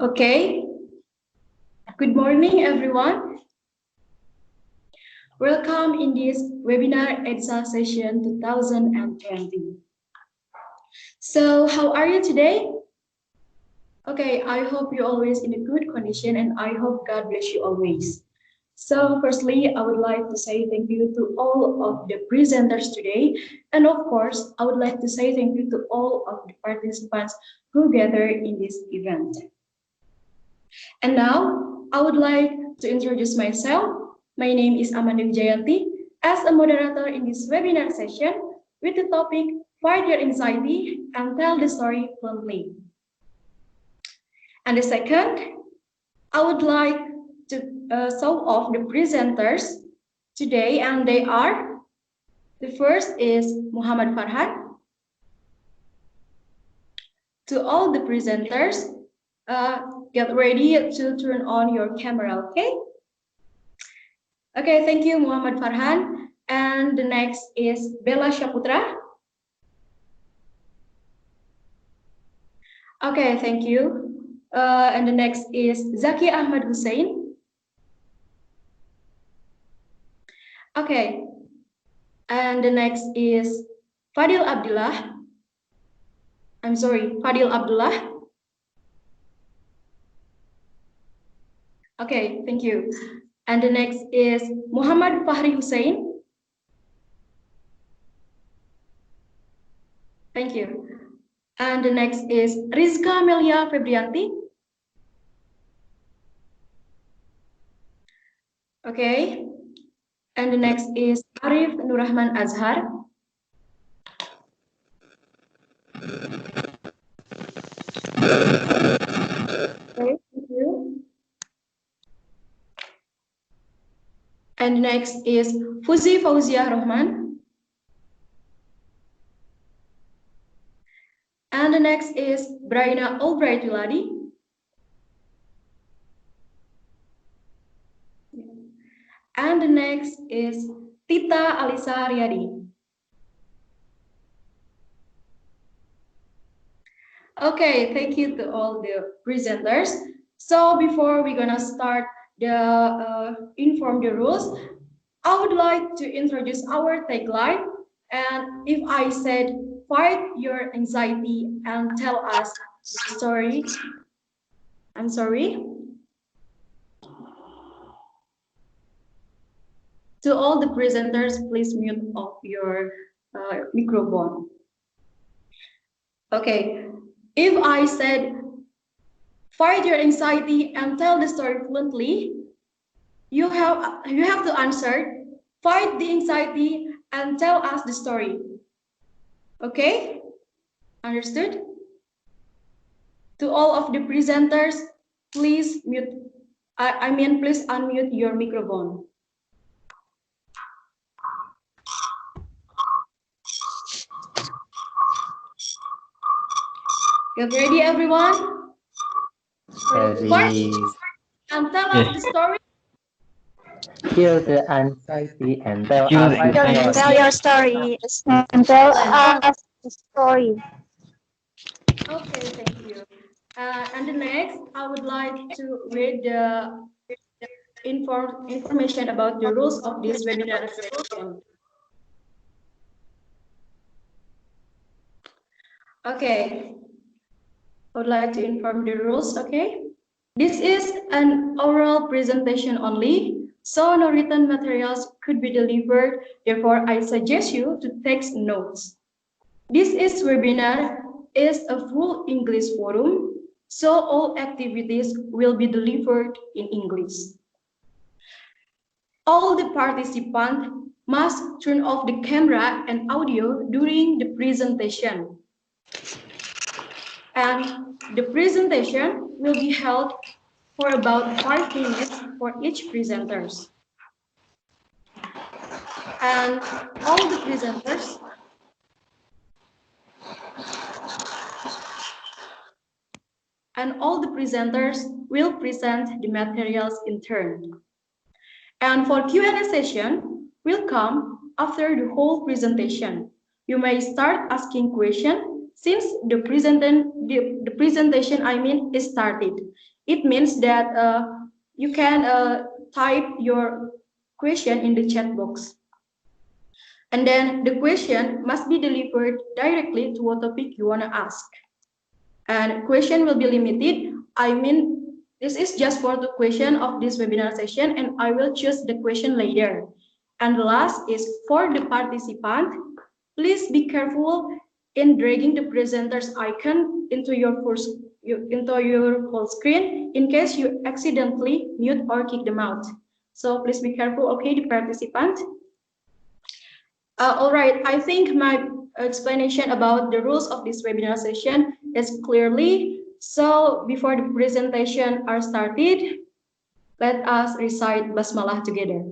Okay, good morning everyone. Welcome in this webinar EDSA session 2020. So how are you today? Okay, I hope you're always in a good condition and I hope God bless you always. So firstly, I would like to say thank you to all of the presenters today. And of course, I would like to say thank you to all of the participants who gathered in this event. And now, I would like to introduce myself. My name is Ahmad Wijayanti as a moderator in this webinar session with the topic Fight Your Anxiety and Tell the Story Fluently. And the second, I would like to show off the presenters today, and they are, the first is Muhammad Farhan. To all the presenters, get ready to turn on your camera, okay? Okay, thank you, Muhammad Farhan. And the next is Bella Syaputra. Okay, thank you. And the next is Zaky Ahmad Husain. Okay, and the next is Fadhil Abdullah. I'm sorry, Fadhil Abdullah. Okay, thank you. And the next is Muhammad Fakhry Husain. Thank you. And the next is Rizka Melia Febrianti. Okay. And the next is Arif Nurrahman Azhar. Okay, thank you. And next is Fuzi Fauziah Rohman. And the next is Bryna Albright Wiladi. And the next is Tita Alisa Riyadi. Okay, thank you to all the presenters. So before we're gonna start the inform the rules, I would like to introduce our tagline. And if I said, fight your anxiety and tell us the story. I'm sorry. To all the presenters, please mute off your microphone. Okay, if I said, fight your anxiety and tell the story fluently, you have to answer, fight the anxiety and tell us the story. Okay? Understood? To all of the presenters, please please unmute your microphone. Get ready, everyone? Ready. And tell us the story. Kill the anxiety and tell Kill us the the anxiety. story. Tell your story and tell us the story. Okay, thank you. And the next, I would like to read the information about the rules of this webinar session. Okay, I would like to inform the rules, okay? This is an oral presentation only, so no written materials could be delivered. Therefore, I suggest you to take notes. This webinar is a full English forum, so all activities will be delivered in English. All the participants must turn off the camera and audio during the presentation. And the presentation will be held for about 5 minutes for each presenters. And all the presenters will present the materials in turn. And for Q&A session will come after the whole presentation. You may start asking questions since the presentation is started. It means that you can type your question in the chat box. And then the question must be delivered directly to what topic you want to ask. And question will be limited. I mean, this is just for the question of this webinar session, and I will choose the question later. And the last is for the participant, please be careful in dragging the presenter's icon into your full screen in case you accidentally mute or kick them out. So please be careful, okay, the participant. All right, I think my explanation about the rules of this webinar session is clearly. So before the presentation are started, let us recite Basmalah together.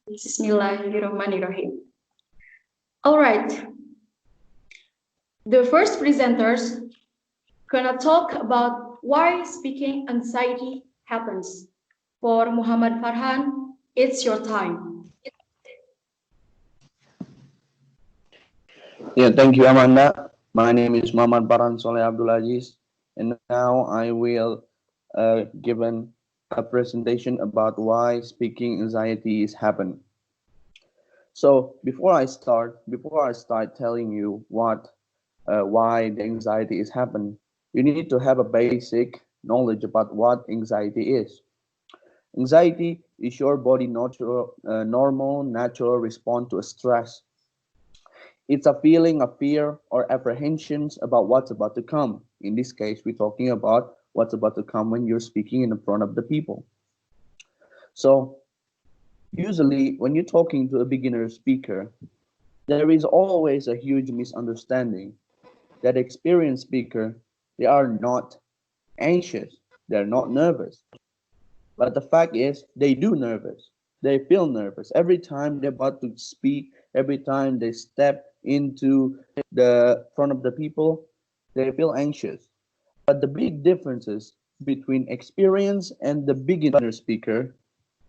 Bismillahirrahmanirrahim. All right, the first presenters gonna talk about why speaking anxiety happens. For Muhammad Farhan, it's your time. Yeah, thank you, Amanda. My name is Muhammad Farhan Abdullah, and now I will give a presentation about why speaking anxiety is happening. So before I start telling you why the anxiety is happening, you need to have a basic knowledge about what anxiety is. Anxiety is your body normal, natural response to a stress. It's a feeling of fear or apprehensions about what's about to come. In this case, we're talking about what's about to come when you're speaking in front of the people. So usually when you're talking to a beginner speaker, there is always a huge misunderstanding that experienced speaker, they are not anxious, they're not nervous. But the fact is, they do nervous. They feel nervous every time they're about to speak, every time they step into the front of the people, they feel anxious. But the big differences between experienced and the beginner speaker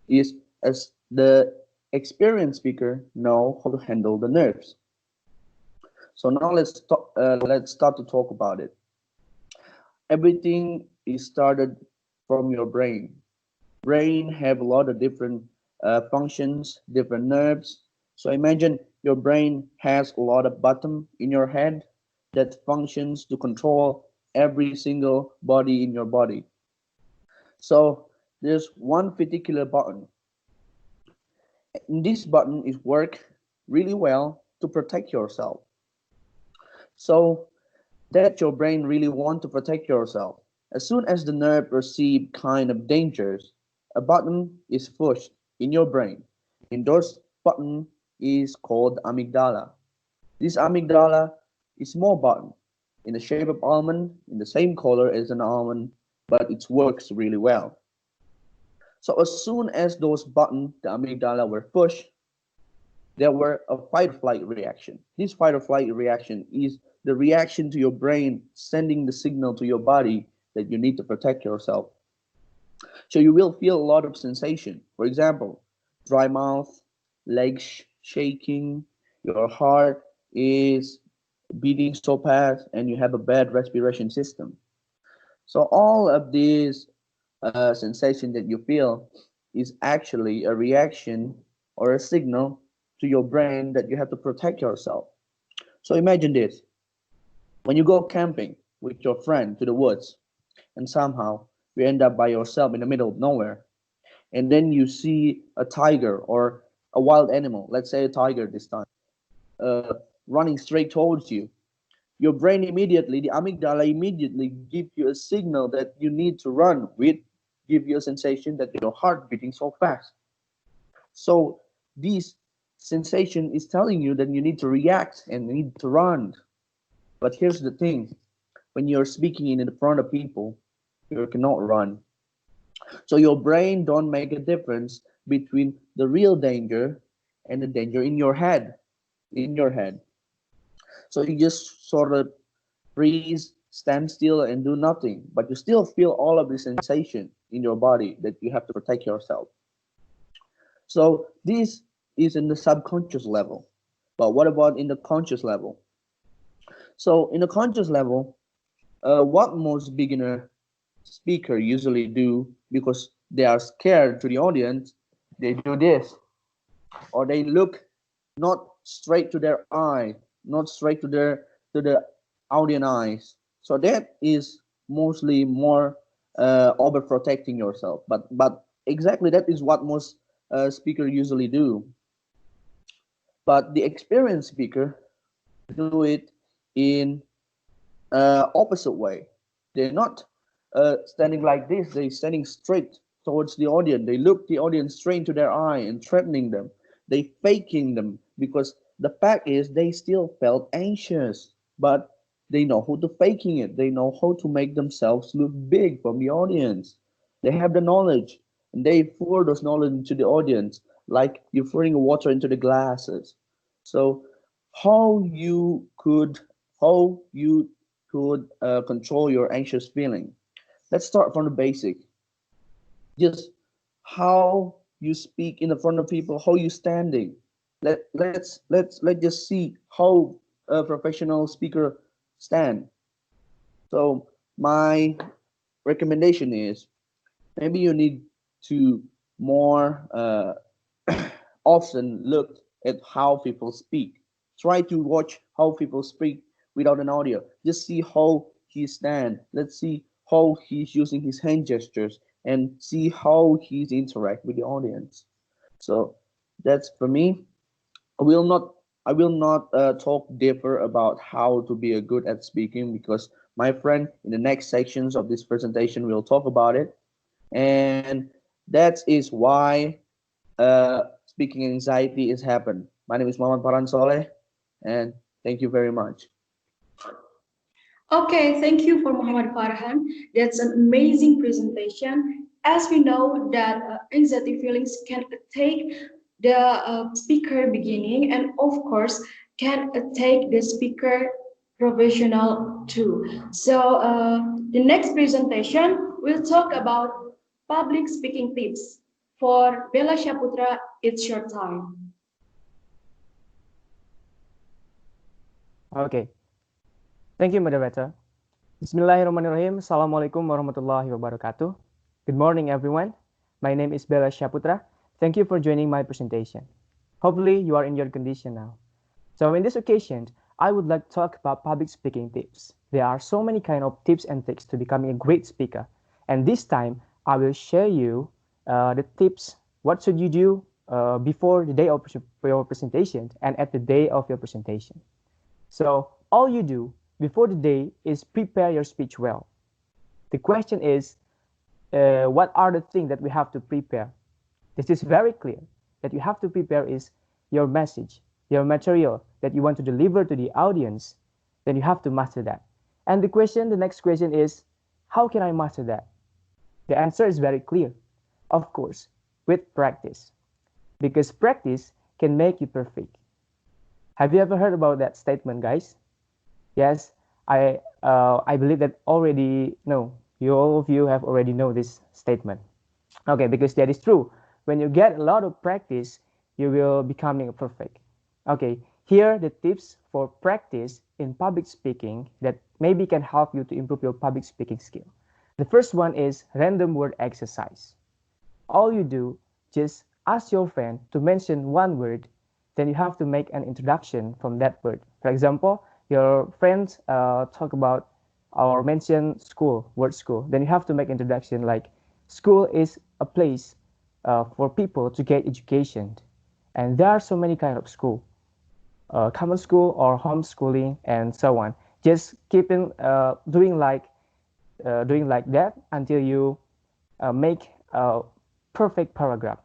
is as the experienced speaker know how to handle the nerves. So now let's start to talk about it. Everything is started from your brain. Brain have a lot of different functions, different nerves. So imagine your brain has a lot of button in your head that functions to control every single body in your body. So there's one particular button. And this button is work really well to protect yourself. So that your brain really want to protect yourself. As soon as the nerve perceive kind of dangers, a button is pushed in your brain. And those button is called amygdala. This amygdala is small button in the shape of almond, in the same color as an almond, but it works really well. So as soon as those buttons, the amygdala, were pushed, there were a fight or flight reaction. This fight or flight reaction is the reaction to your brain sending the signal to your body that you need to protect yourself. So you will feel a lot of sensation. For example, dry mouth, legs shaking, your heart is beating so fast, and you have a bad respiration system. So all of these sensation that you feel is actually a reaction or a signal to your brain that you have to protect yourself. So imagine this. When you go camping with your friend to the woods, and somehow you end up by yourself in the middle of nowhere, and then you see a tiger or a wild animal, let's say a tiger this time, running straight towards you, your brain immediately, the amygdala immediately give you a signal that you need to run with, give you a sensation that your heart beating so fast. So this sensation is telling you that you need to react and need to run. But here's the thing, when you're speaking in the front of people, you cannot run. So your brain don't make a difference between the real danger and the danger in your head. So you just sort of freeze, stand still, and do nothing, but you still feel all of the sensation in your body that you have to protect yourself. So this is in the subconscious level. But what about in the conscious level? So in the conscious level, what most beginner speaker usually do because they are scared to the audience, they do this, or they look not straight to their eye, not straight to the audience eyes. So that is mostly more overprotecting yourself. But exactly that is what most speaker usually do. But the experienced speaker do it in opposite way. They're not standing like this. They're standing straight towards the audience. They look the audience straight into their eye and threatening them. They faking them because the fact is they still felt anxious, but they know how to faking it. They know how to make themselves look big from the audience. They have the knowledge and they pour those knowledge into the audience like you're pouring water into the glasses. So how you could how you could control your anxious feeling. Let's start from the basic. Just how you speak in the front of people, how you standing. Let's just see how a professional speaker stand. So my recommendation is maybe you need to more often look at how people speak. Try to watch how people speak without an audio. Just see how he stand. Let's see how he's using his hand gestures and see how he's interact with the audience. So that's for me. I will not I will not talk deeper about how to be a good at speaking because my friend in the next sections of this presentation will talk about it. And that is why speaking anxiety is happen. My name is Muhammad Farhan, and thank you very much. Okay, thank you for Muhammad Farhan. That's an amazing presentation. As we know that anxiety feelings can take the speaker beginning and of course can take the speaker professional too. So the next presentation will talk about public speaking tips. For Bella Syaputra, it's your time. Okay, thank you, Moderator. Bismillahirrahmanirrahim. Assalamualaikum warahmatullahi wabarakatuh. Good morning, everyone. My name is Bella Syaputra. Thank you for joining my presentation. Hopefully, you are in your condition now. So, in this occasion, I would like to talk about public speaking tips. There are so many kind of tips and tricks to becoming a great speaker. And this time, I will share you the tips. What should you do before the day of your presentation and at the day of your presentation? So all you do before the day is prepare your speech well. The question is, what are the things that we have to prepare? This is very clear that you have to prepare is your message, your material that you want to deliver to the audience. Then you have to master that. And the next question is, how can I master that? The answer is very clear. Of course, with practice. Because practice can make you perfect. Have you ever heard about that statement, guys? Yes, I believe that already all of you have already know this statement. Okay, because that is true. When you get a lot of practice, you will becoming perfect. Okay, here are the tips for practice in public speaking that maybe can help you to improve your public speaking skill. The first one is random word exercise. All you do, just ask your friend to mention one word, then you have to make an introduction from that word. For example, your friends talk about or mention school, word school. Then you have to make introduction like school is a place for people to get education. And there are so many kind of school, common school or homeschooling and so on. Just keeping doing like that until you make a perfect paragraph.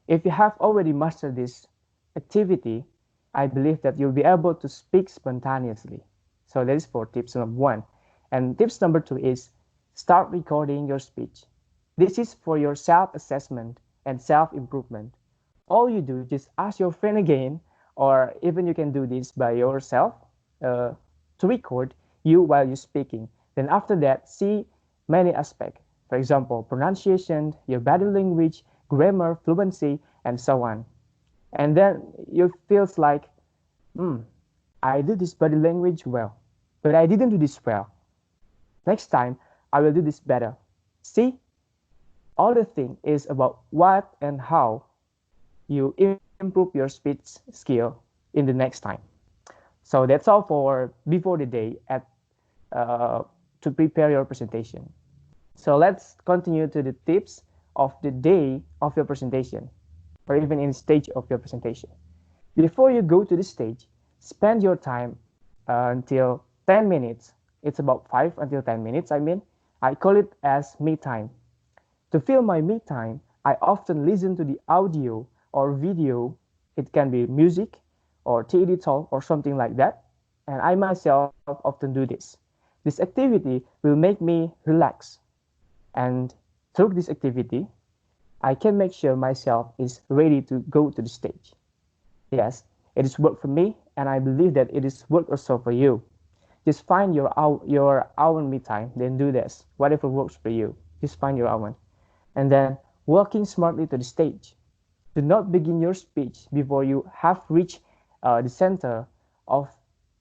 If you have already mastered this activity, I believe that you'll be able to speak spontaneously. So that is for tips number one. And tips number two is start recording your speech. This is for your self-assessment and self-improvement. All you do, just ask your friend again, or even you can do this by yourself to record you while you're speaking. Then after that, see many aspects. For example, pronunciation, your body language, grammar, fluency, and so on. And then you feels like, I did this body language well, but I didn't do this well. Next time, I will do this better. See, all the thing is about what and how you improve your speech skill in the next time. So that's all for before the day to prepare your presentation. So let's continue to the tips of the day of your presentation, or even in stage of your presentation. Before you go to the stage, spend your time until 10 minutes. It's about 5 until 10 minutes. I call it as me time. To fill my me time, I often listen to the audio or video. It can be music or TED talk or something like that. And I myself often do this. This activity will make me relax. And through this activity, I can make sure myself is ready to go to the stage. Yes, it is work for me, and I believe that it is work also for you. Just find your own me time, then do this. Whatever works for you, just find your own. And then walking smartly to the stage. Do not begin your speech before you have reached the center of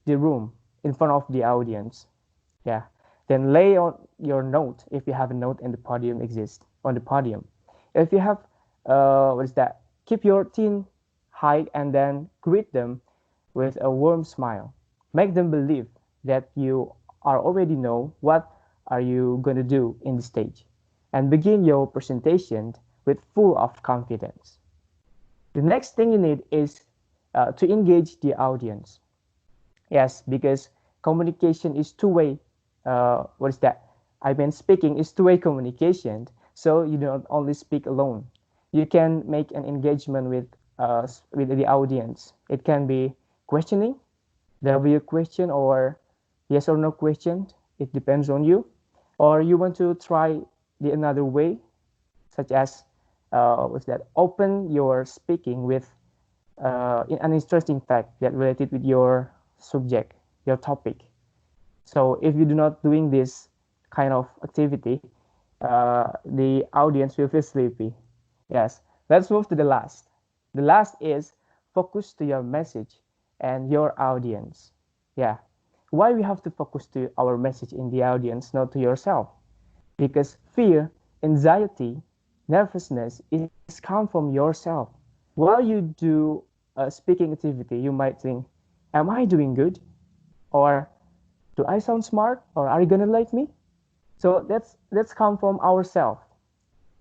the room in front of the audience. Yeah. Then lay on your note if you have a note and the podium exists on the podium. If you have, keep your thin height and then greet them with a warm smile. Make them believe that you are already know what are you going to do in the stage. And begin your presentation with full of confidence. The next thing you need is to engage the audience. Yes, because communication is two-way. Speaking is two-way communication. So you don't only speak alone. You can make an engagement with the audience. It can be questioning. There will be a question or yes or no question. It depends on you. Or you want to try the another way, such as open your speaking with an interesting fact that related with your subject, your topic. So if you do not doing this kind of activity, the audience will feel sleepy. Yes, let's move to the last. The last is focus to your message and your audience. Yeah, why we have to focus to our message in the audience, not to yourself? Because fear, anxiety, nervousness is come from yourself. While you do a speaking activity, you might think, am I doing good? Or do I sound smart? Or are you gonna like me? So that's come from ourselves.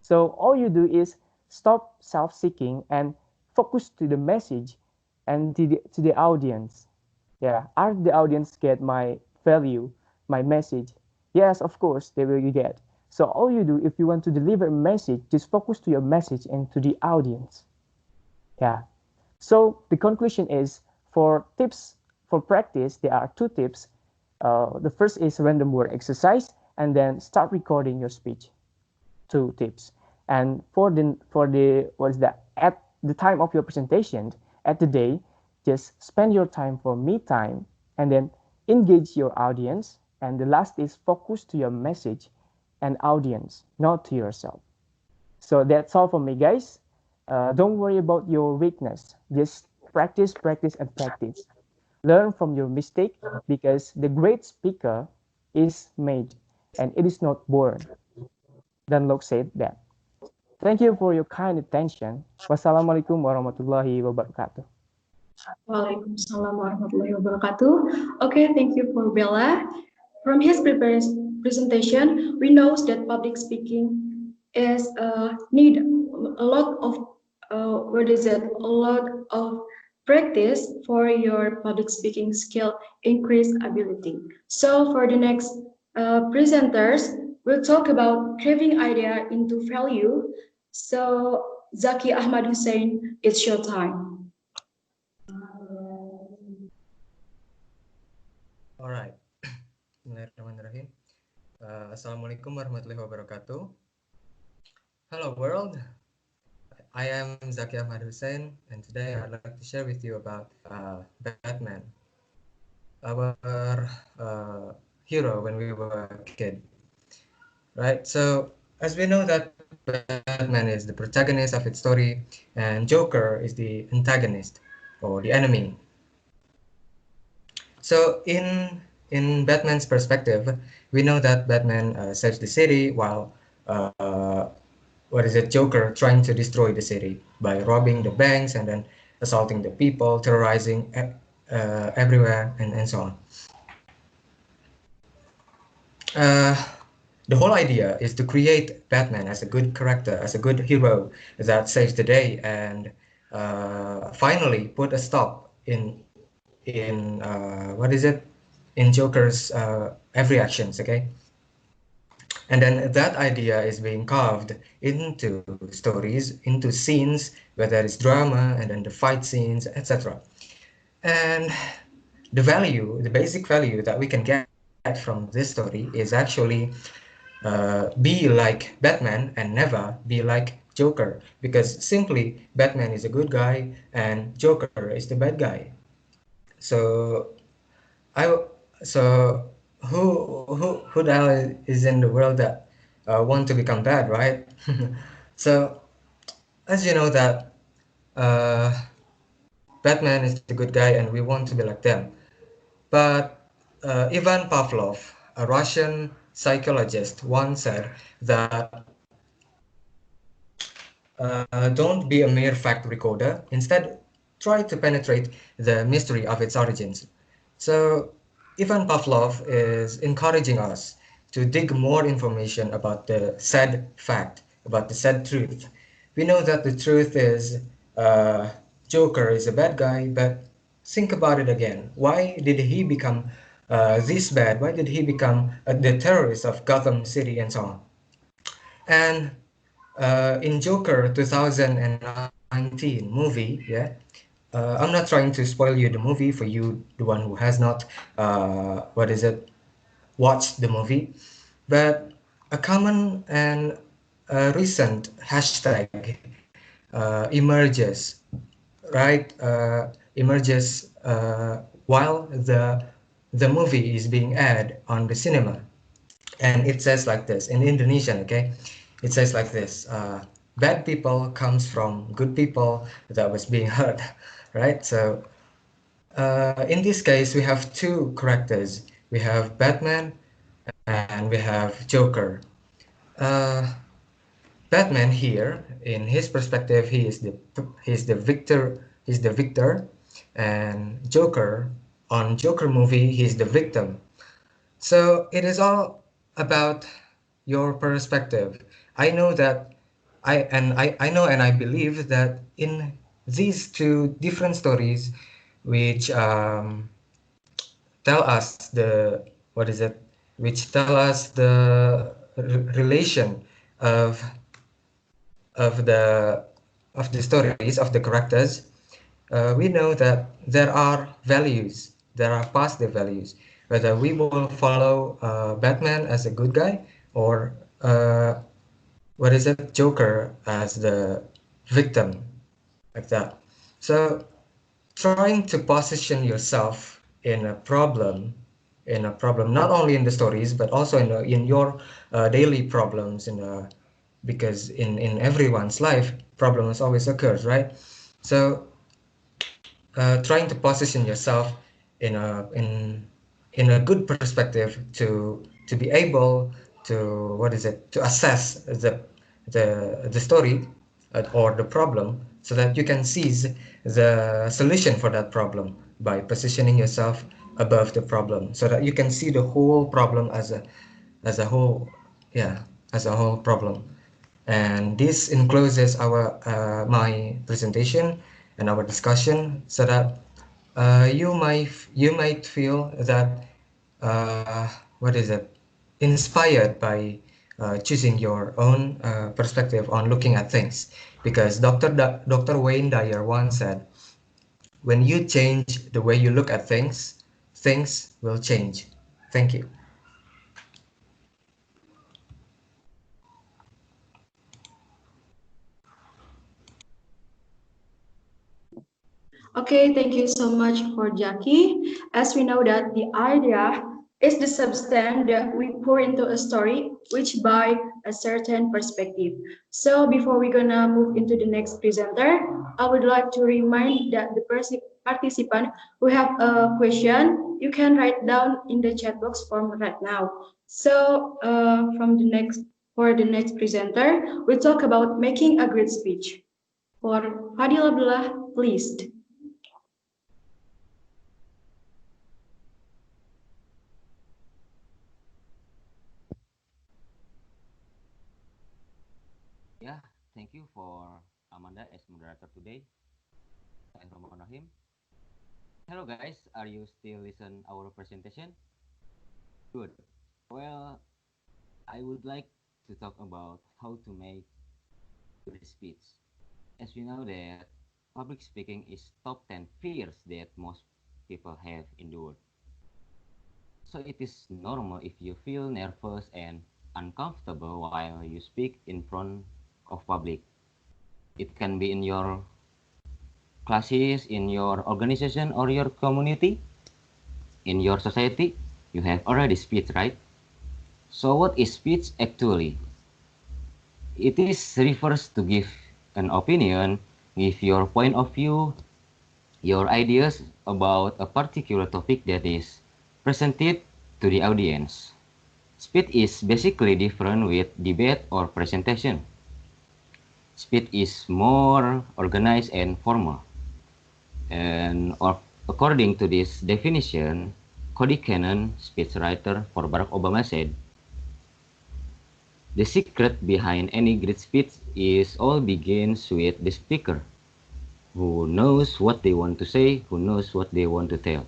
So all you do is stop self-seeking and focus to the message and to the audience. Yeah, are the audience get my value, my message? Yes, of course they will get. So all you do, if you want to deliver a message, just focus to your message and to the audience. Yeah. So the conclusion is, for tips for practice, there are two tips. The first is random word exercise, and then start recording your speech. Two tips. And for the at the time of your presentation, at the day, just spend your time for me time, and then engage your audience. And the last is focus to your message and audience, not to yourself. So that's all for me, guys. Don't worry about your weakness. Just practice, practice, and practice. Learn from your mistake, because the great speaker is made and it is not born. Dunlop said that. Thank you for your kind attention. Wassalamualaikum warahmatullahi wabarakatuh. Waalaikumsalam warahmatullahi wabarakatuh. Okay, thank you for Bella. From his presentation, we know that public speaking is need a lot of a lot of practice for your public speaking skill, increase ability. So for the next presenters, we'll talk about carving idea into value. So Zaky, Ahmad, Husain, it's your time. All right. Bismillahirrahmanirrahim. Assalamualaikum warahmatullahi wabarakatuh. Hello world. I am Zaky Ahmad Husain, and today I'd like to share with you about Batman, our hero when we were a kid. Right. So as we know that Batman is the protagonist of its story, and Joker is the antagonist or the enemy. So in Batman's perspective, we know that Batman saves the city while Joker trying to destroy the city by robbing the banks and then assaulting the people, terrorizing everywhere, and so on. The whole idea is to create Batman as a good character, as a good hero that saves the day, and finally put a stop in Joker's every actions. Okay, and then that idea is being carved into stories, into scenes, whether it's drama and then the fight scenes, etc. And the basic value that we can get from this story is actually be like Batman and never be like Joker, because simply Batman is a good guy and Joker is the bad guy. So I so who the hell is in the world that want to become bad, right? So as you know that uh, Batman is the good guy and we want to be like them. But Ivan Pavlov, a Russian psychologist, once said that don't be a mere fact recorder. Instead, try to penetrate the mystery of its origins. So, Ivan Pavlov is encouraging us to dig more information about the said fact, about the said truth. We know that the truth is uh, Joker is a bad guy, but think about it again. Why did he become this bad? Why did he become the terrorist of Gotham City and so on? And in Joker 2019 movie, yeah, I'm not trying to spoil you the movie for you, the one who has not, watched the movie, but a common and recent hashtag emerges, right? Emerges while the movie is being aired on the cinema, and it says like this in Indonesian. Okay, it says like this: bad people comes from good people that was being hurt, right? So in this case we have two characters, we have Batman and we have Joker. uh, Batman here, in his perspective, he's the victor, and Joker, on Joker movie, he's the victim. So it is all about your perspective. I know that I know and I believe that in these two different stories, which tell us the what is it, which tell us the relation of of the of the stories of the characters, we know that there are values, there are positive values, whether we will follow Batman as a good guy or Joker as the victim, like that. So trying to position yourself in a problem, not only in the stories but also in your daily problems, because in everyone's life problems always occurs, right? So trying to position yourself in a good perspective to be able to assess the story or the problem, so that you can seize the solution for that problem by positioning yourself above the problem, so that you can see the whole problem as a whole, yeah, as a whole problem. And this encloses our my presentation and our discussion, so that you might feel that what is it inspired by choosing your own perspective on looking at things, because Dr. Wayne Dyer once said, when you change the way you look at things, things will change. Thank you. Okay, thank you so much for Jackie. As we know that the idea is the substance that we pour into a story, which by a certain perspective. So before we're gonna move into the next presenter, I would like to remind that the participant who have a question, you can write down in the chat box form right now. So from the next For the next presenter, we'll talk about making a great speech. For Fadhil Abdullah, please. Yeah, thank you for Amanda as moderator today. Bismillahirrahmanirrahim. Hello guys, are you still listen our presentation? Good. Well, I would like to talk about how to make good speech. As we know that public speaking is top 10 fears that most people have in the world. So it is normal if you feel nervous and uncomfortable while you speak in front of public. It can be in your classes, in your organization or your community, in your society. You have already speech, right? So what is speech actually? It is refers to give an opinion, give your point of view, your ideas about a particular topic that is presented to the audience. Speech is basically different with debate or presentation. Speech is more organized and formal. And according to this definition, Cody Cannon, speechwriter for Barack Obama, said, "The secret behind any great speech is all begins with the speaker, who knows what they want to say, who knows what they want to tell."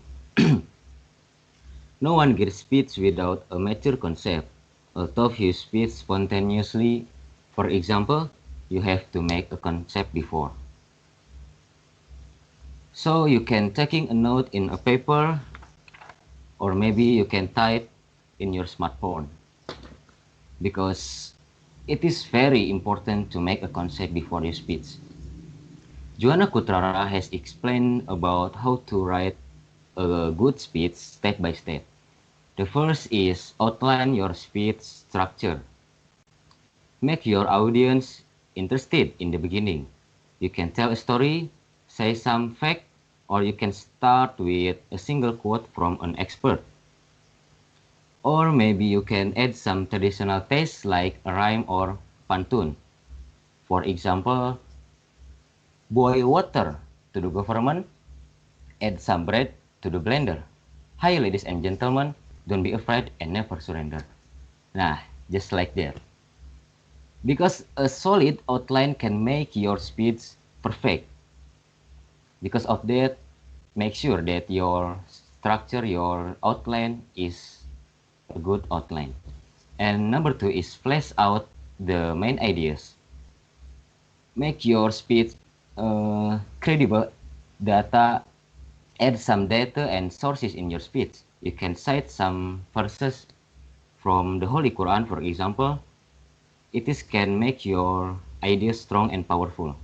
No one gives speech without a mature concept. Although you speak spontaneously, for example, you have to make a concept before. So you can taking a note in a paper, or maybe you can type in your smartphone, because it is very important to make a concept before your speech. Joanna Kutrara has explained about how to write a good speech step by step. The first is outline your speech structure. Make your audience interested in the beginning. You can tell a story, say some fact, or you can start with a single quote from an expert. Or maybe you can add some traditional taste like a rhyme or pantun. For example, boil water to the government, add some bread to the blender. Hi ladies and gentlemen, don't be afraid and never surrender. Nah, just like that. Because a solid outline can make your speech perfect. Because of that, make sure that your structure, your outline is a good outline. And number two is flesh out the main ideas. Make your speech credible data, add some data and sources in your speech. You can cite some verses from the Holy Quran, for example. It is can make your ideas strong and powerful.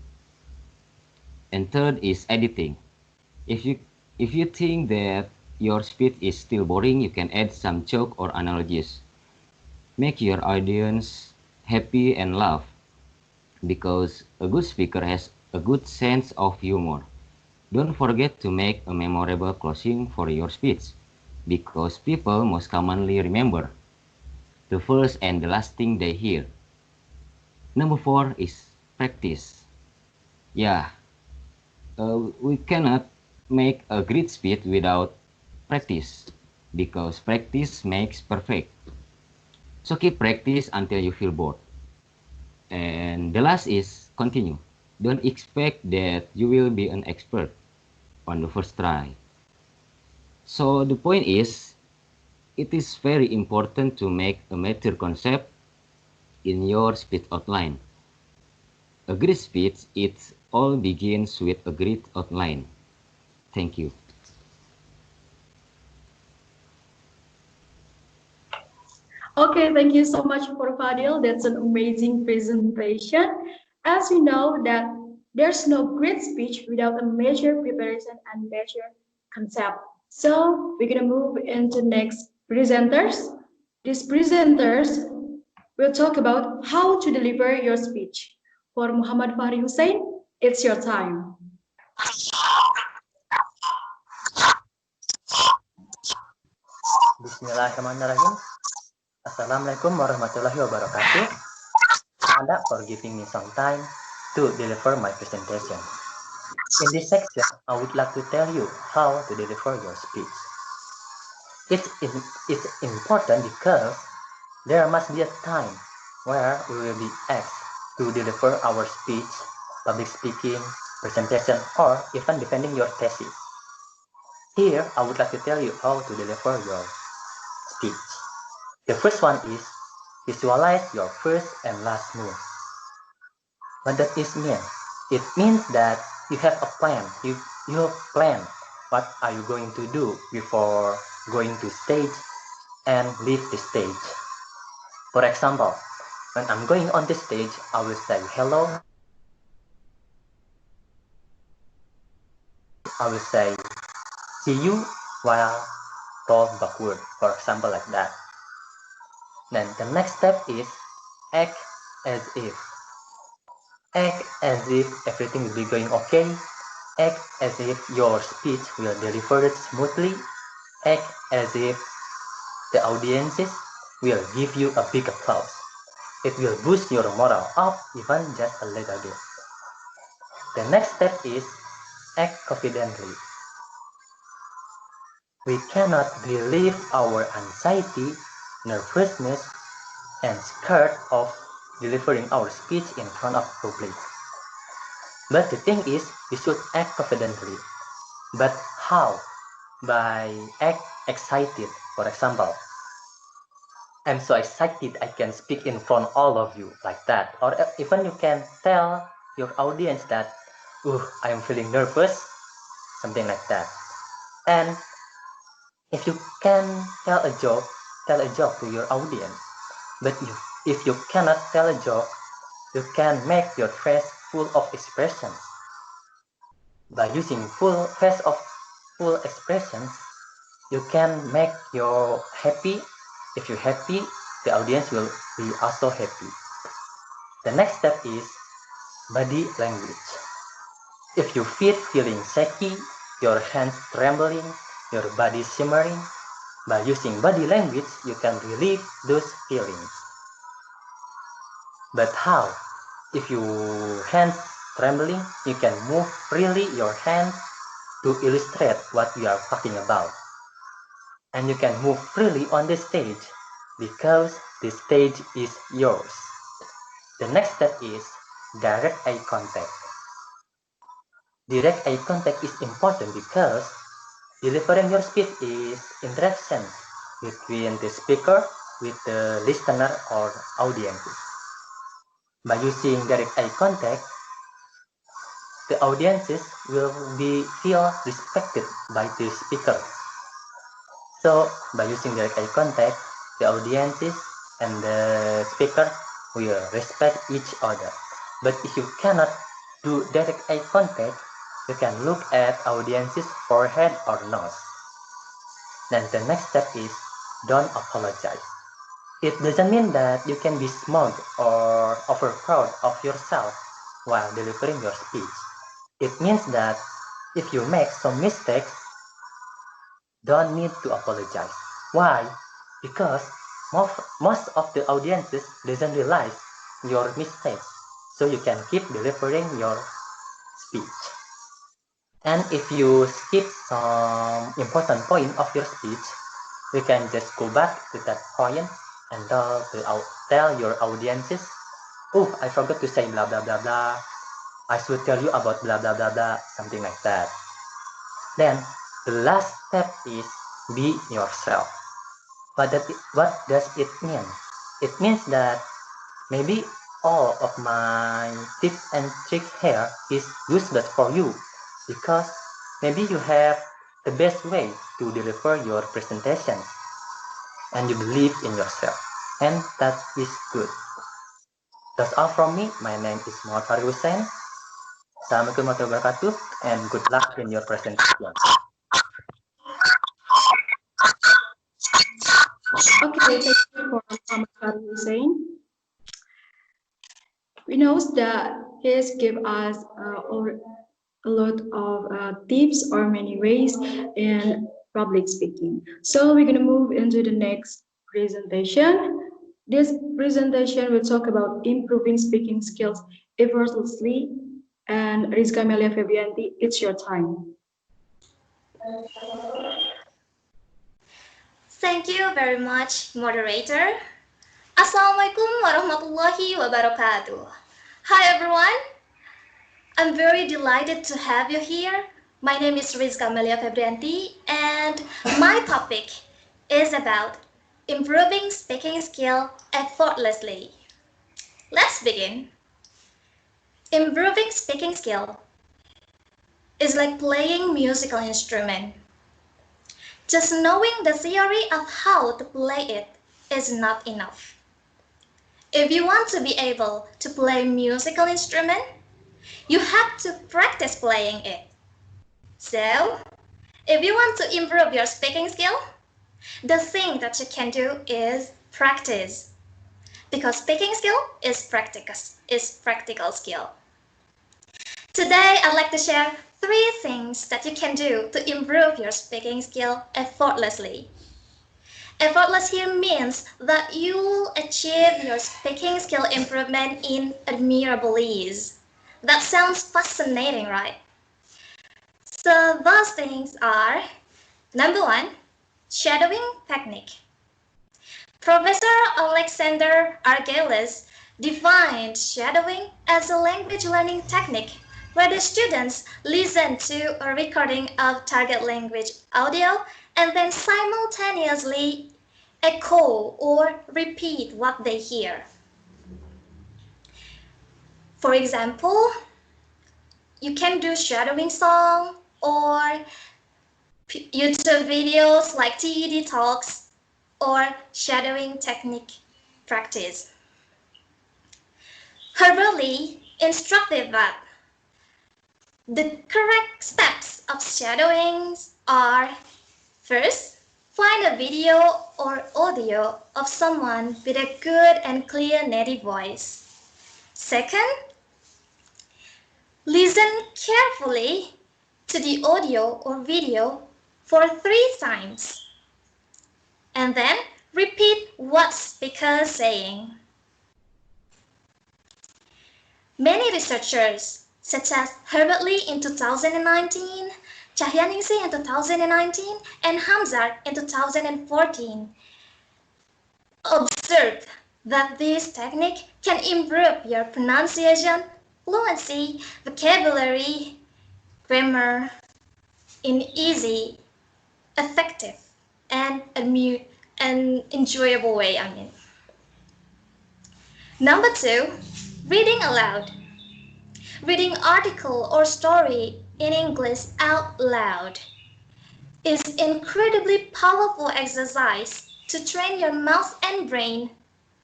And third is editing. If you think that your speech is still boring, you can add some joke or analogies. Make your audience happy and laugh, because a good speaker has a good sense of humor. Don't forget to make a memorable closing for your speech, because people most commonly remember the first and the last thing they hear. Number four is practice. Yeah, we cannot make a great speech without practice, because practice makes perfect. So keep practice until you feel bored. And the last is continue. Don't expect that you will be an expert on the first try. So the point is, it is very important to make a mature concept in your speech outline. A great speech, it all begins with a great outline. Thank you. Okay, thank you so much for Fadil. That's an amazing presentation. As we know that there's no great speech without a major preparation and major concept. So we're gonna move into next presenters. These presenters will talk about how to deliver your speech. For Muhammad Fakhry Husain, it's your time. Bismillahirrahmanirrahim. Assalamualaikum warahmatullahi wabarakatuh. Anda for giving me some time to deliver my presentation. In this section, I would like to tell you how to deliver your speech. It's important because there must be a time where we will be asked to deliver our speech, public speaking, presentation, or even defending your thesis. Here, I would like to tell you how to deliver your speech. The first one is visualize your first and last move. What does this mean? It means that you have a plan. You plan what are you going to do before going to stage and leave the stage. For example, when I'm going on the stage, I will say hello. I will say see you while roll backward, for example, like that. Then the next step is act as if. Act as if everything will be going okay. Act as if your speech will deliver it smoothly. Act as if the audiences will give you a big applause. It will boost your morale up even just a little bit. The next step is act confidently. We cannot relieve our anxiety, nervousness, and scared of delivering our speech in front of public. But the thing is, we should act confidently. But how? By act excited. For example, I'm so excited I can speak in front of all of you, like that. Or even you can tell your audience that, I am feeling nervous, something like that. And if you can tell a joke to your audience. But if you cannot tell a joke, you can make your face full of expressions. By using full expressions, you can make you happy. If you're happy, the audience will be also happy. The next step is body language. If you feeling shaky, your hands trembling, your body shimmering, by using body language, you can relieve those feelings. But how? If your hands trembling, you can move freely your hands to illustrate what we are talking about. And you can move freely on the stage because the stage is yours. The next step is direct eye contact. Direct eye contact is important because delivering your speech is interaction between the speaker with the listener or audience. By using direct eye contact, the audiences will feel respected by the speaker. So by using direct eye contact, the audiences and the speaker will respect each other. But if you cannot do direct eye contact, you can look at audience's forehead or nose. Then the next step is don't apologize. It doesn't mean that you can be smug or overproud of yourself while delivering your speech. It means that if you make some mistakes, don't need to apologize. Why? Because most of the audiences doesn't realize your mistakes, so you can keep delivering your speech. And if you skip some important point of your speech, you can just go back to that point and tell your audiences, I forgot to say blah blah blah blah. I should tell you about blah blah blah blah, something like that. Then the last step is be yourself. What does it mean? It means that maybe all of my tips and tricks here is useless for you because maybe you have the best way to deliver your presentation and you believe in yourself, and that is good. That's all from me. My name is Mohd Husain. Assalamualaikum warahmatullahi wabarakatuh, and good luck in your presentation. Okay, thank you for Ahmad Husain. We know that he has given us a lot of tips or many ways in public speaking. So we're going to move into the next presentation. This presentation will talk about improving speaking skills effortlessly. And Rizka, Melia, Febrianti, it's your time. Thank you very much, moderator. Assalamualaikum warahmatullahi wabarakatuh. Hi everyone. I'm very delighted to have you here. My name is Rizka Melia Febrianti, and my topic is about improving speaking skill effortlessly. Let's begin. Improving speaking skill is like playing musical instrument. Just knowing the theory of how to play it is not enough. If you want to be able to play musical instrument, you have to practice playing it. So, if you want to improve your speaking skill, the thing that you can do is practice. Because speaking skill is practical skill. Today, I'd like to share 3 things that you can do to improve your speaking skill effortlessly. Effortless here means that you will achieve your speaking skill improvement in admirable ease. That sounds fascinating, right? So those things are, number 1, shadowing technique. Professor Alexander Argelis defined shadowing as a language learning technique where the students listen to a recording of target language audio and then simultaneously echo or repeat what they hear. For example, you can do shadowing song or YouTube videos like TED talks or shadowing technique practice. Herbally instructed that the correct steps of shadowing are: first, find a video or audio of someone with a good and clear native voice. Second, listen carefully to the audio or video for 3 times. And then repeat what speaker is saying. Many researchers, such as Herbally in 2019, Cahyaningsih in 2019, and Hamzar in 2014, observed that this technique can improve your pronunciation, fluency, vocabulary, grammar in easy, effective, and enjoyable way. Number 2, reading aloud. Reading article or story in English out loud is incredibly powerful exercise to train your mouth and brain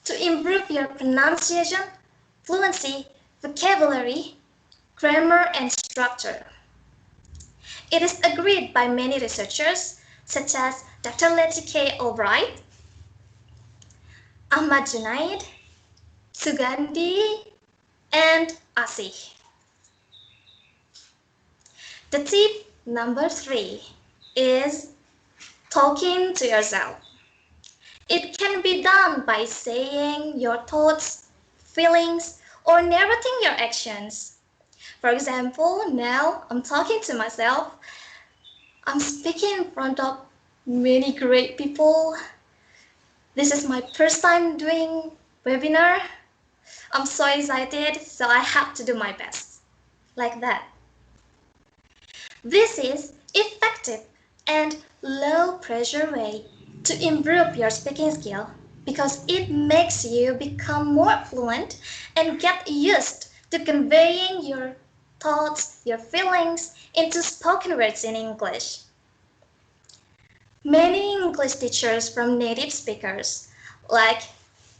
to improve your pronunciation, fluency, vocabulary, grammar, and structure. It is agreed by many researchers such as Dr. Letty K. Albright, Ahmad Junaid, Sugandhi, and Asih. The tip number 3 is talking to yourself. It can be done by saying your thoughts, feelings, or narrating your actions. For example, now I'm talking to myself. I'm speaking in front of many great people. This is my first time doing webinar. I'm so excited, so I have to do my best. Like that. This is effective and low pressure way to improve your speaking skill because it makes you become more fluent and get used to conveying your thoughts, your feelings into spoken words in English. Many English teachers from native speakers like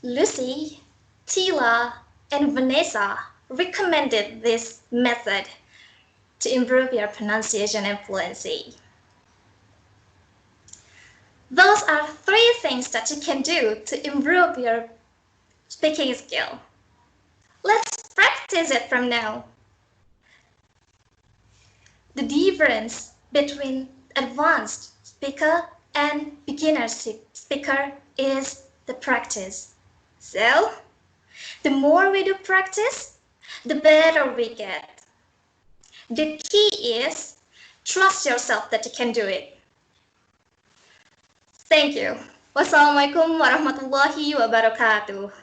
Lucy, Tila, and Vanessa recommended this method to improve your pronunciation and fluency. Those are 3 things that you can do to improve your speaking skill. Let's practice it from now. The difference between advanced speaker and beginner speaker is the practice. So, the more we do practice, the better we get. The key is trust yourself that you can do it. Thank you. Wassalamualaikum warahmatullahi wabarakatuh.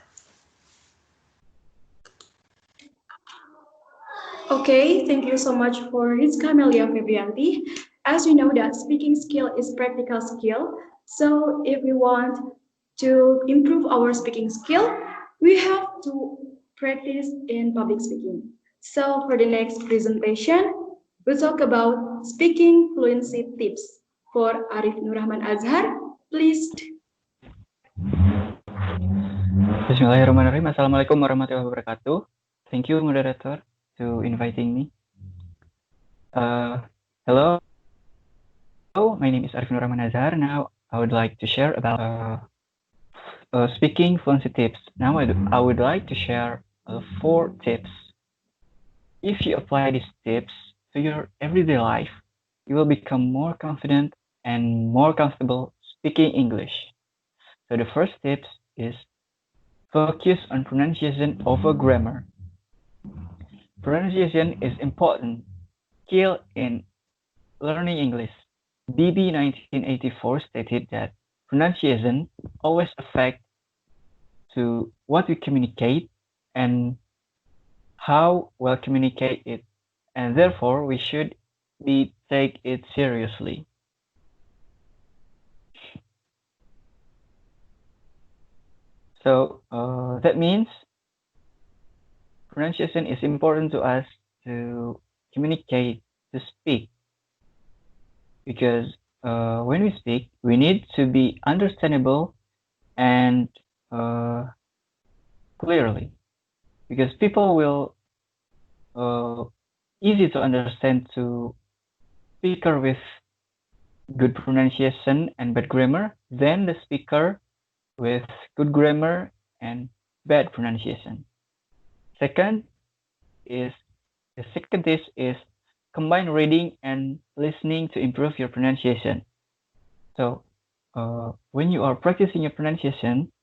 Okay, thank you so much for Rizka, Melia, Febrianti. As we know that speaking skill is practical skill, so if we want to improve our speaking skill, we have to practice in public speaking. So for the next presentation, we'll talk about speaking fluency tips for Arif Nurrahman Azhar. Please. Bismillahirrahmanirrahim. Assalamualaikum warahmatullahi wabarakatuh. Thank you, moderator, to inviting me. Hello, my name is Arif Nurrahman Azhar. Now, I would like to share about speaking fluency tips. Now, I would like to share 4 tips. If you apply these tips to your everyday life, you will become more confident and more comfortable speaking English. So the first tip is focus on pronunciation over grammar. Pronunciation is important skill in learning English. BB 1984 stated that pronunciation always affects to what we communicate and how well communicate it, and therefore we should take it seriously. So that means pronunciation is important to us to communicate, to speak, because when we speak, we need to be understandable and clearly, because people will easy to understand to speaker with good pronunciation and bad grammar than the speaker with good grammar and bad pronunciation. Second is combine reading and listening to improve your pronunciation. So when you are practicing your pronunciation,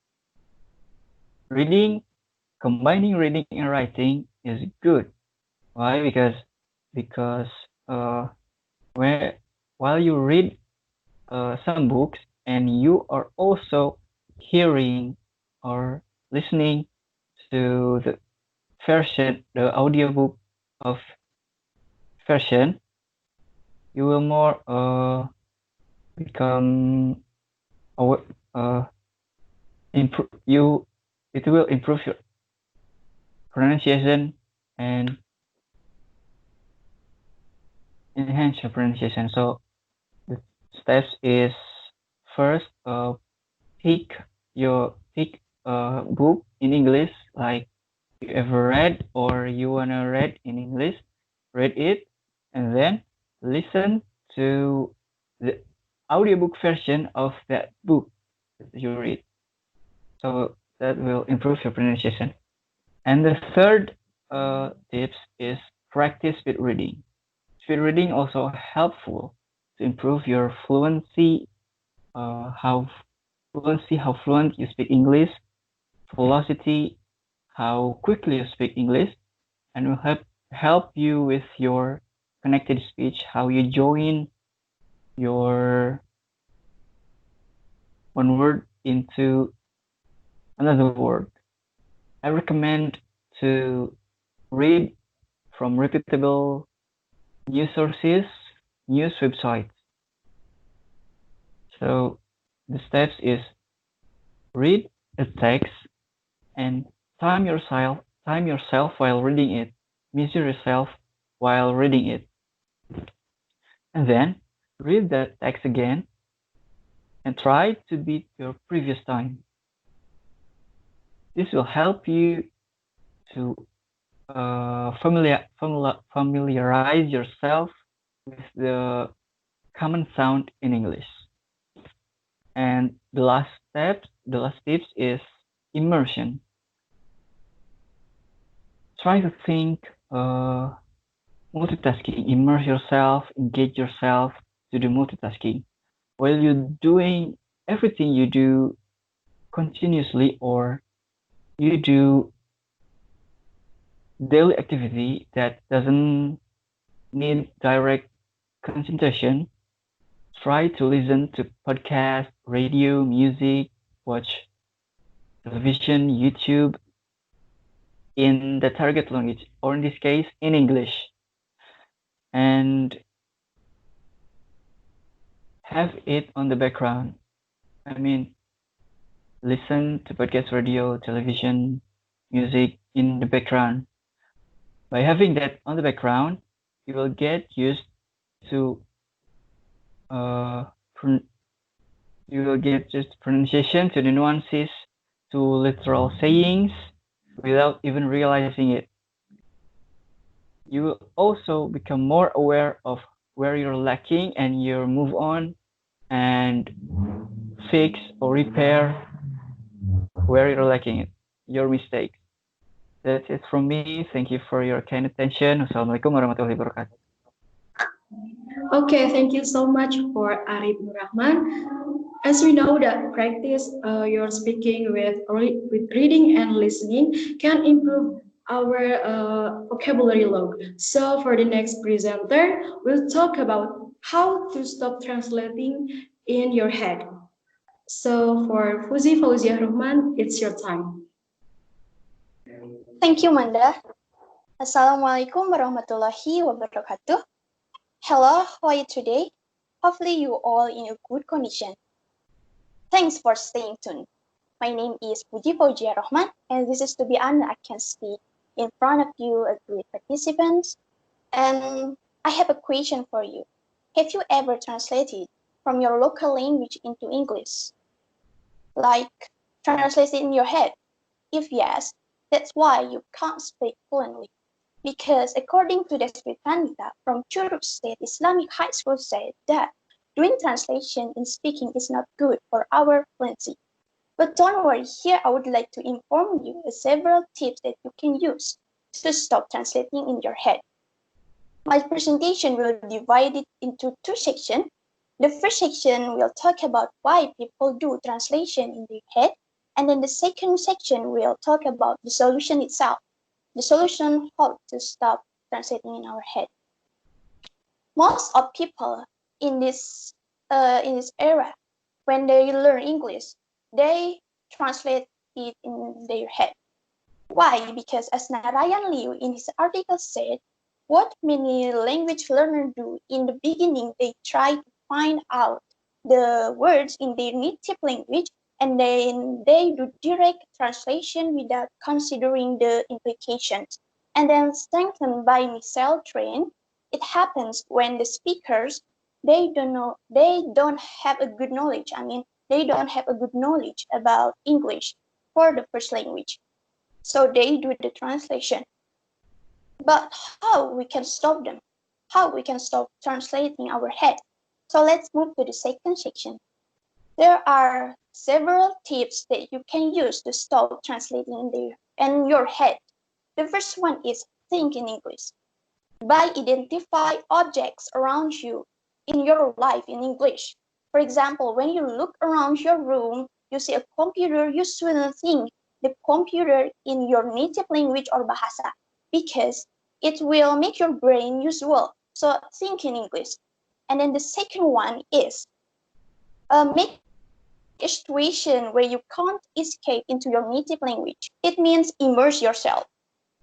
combining reading and writing is good. Why? Because while you read some books and you are also hearing or listening to the audiobook of version, you will more become it will improve your pronunciation and enhance your pronunciation. So the steps is first pick a book in English like you ever read or you wanna read in English, read it, and then listen to the audiobook version of that book that you read. So that will improve your pronunciation. And the third tips is practice speed reading. Speed reading also helpful to improve your fluency, how fluent you speak English, velocity, how quickly you speak English, and will help you with your connected speech, how you join your one word into another word. I recommend to read from reputable news sources, news websites. So the steps is read a text and time yourself while reading it. Measure yourself while reading it. And then read that text again and try to beat your previous time. This will help you to familiarize yourself with the common sound in English. And the last tips is immersion. Try to think multitasking, immerse yourself, engage yourself to do multitasking. While you're doing everything you do continuously or you do daily activity that doesn't need direct concentration, try to listen to podcast, radio, music, watch television, YouTube in the target language, or in this case, in English, and have it on the background. I mean, listen to podcast, radio, television, music in the background. By having that on the background, you will get used to you will get just pronunciation, to the nuances, to literal sayings without even realizing it. You will also become more aware of where you're lacking, and you move on and fix or repair where you're lacking it, your mistakes. That's it from me. Thank you for your kind attention. Wassalamualaikum warahmatullahi wabarakatuh. Okay, thank you so much for Arif Rahman. As we know that practice your speaking with reading and listening can improve our vocabulary log. So for the next presenter, we'll talk about how to stop translating in your head. So for Fuzi Fauziah Rahman, it's your time. Thank you, Manda. Assalamualaikum warahmatullahi wabarakatuh. Hello, how are you today? Hopefully you all in a good condition. Thanks for staying tuned. My name is Puji Fauziah Rohman, and this is to be honored I can speak in front of you as great participants. And I have a question for you. Have you ever translated from your local language into English? Like translated in your head? If yes, that's why you can't speak fluently. Because according to the Febrianti from Churuk State Islamic High School said that doing translation in speaking is not good for our fluency. But don't worry, here I would like to inform you of several tips that you can use to stop translating in your head. My presentation will be divided into two sections. The first section will talk about why people do translation in their head, and then the second section will talk about the solution itself. The solution how to stop translating in our head. Most of people in this era, when they learn English, they translate it in their head. Why? Because as Narayan Liu in his article said, what many language learners do in the beginning, they try to find out the words in their native language, and then they do direct translation without considering the implications. And then strengthened by Michel Train, it happens when the speakers, they don't have a good knowledge. They don't have a good knowledge about English for the first language. So they do the translation. But how we can stop them? How we can stop translating our head? So let's move to the second section. There are several tips that you can use to stop translating in your head. The first one is think in English. By identify objects around you in your life in English. For example, when you look around your room, you see a computer, you shouldn't think the computer in your native language or bahasa, because it will make your brain usual. So think in English. And then the second one is make a situation where you can't escape into your native language. It means immerse yourself.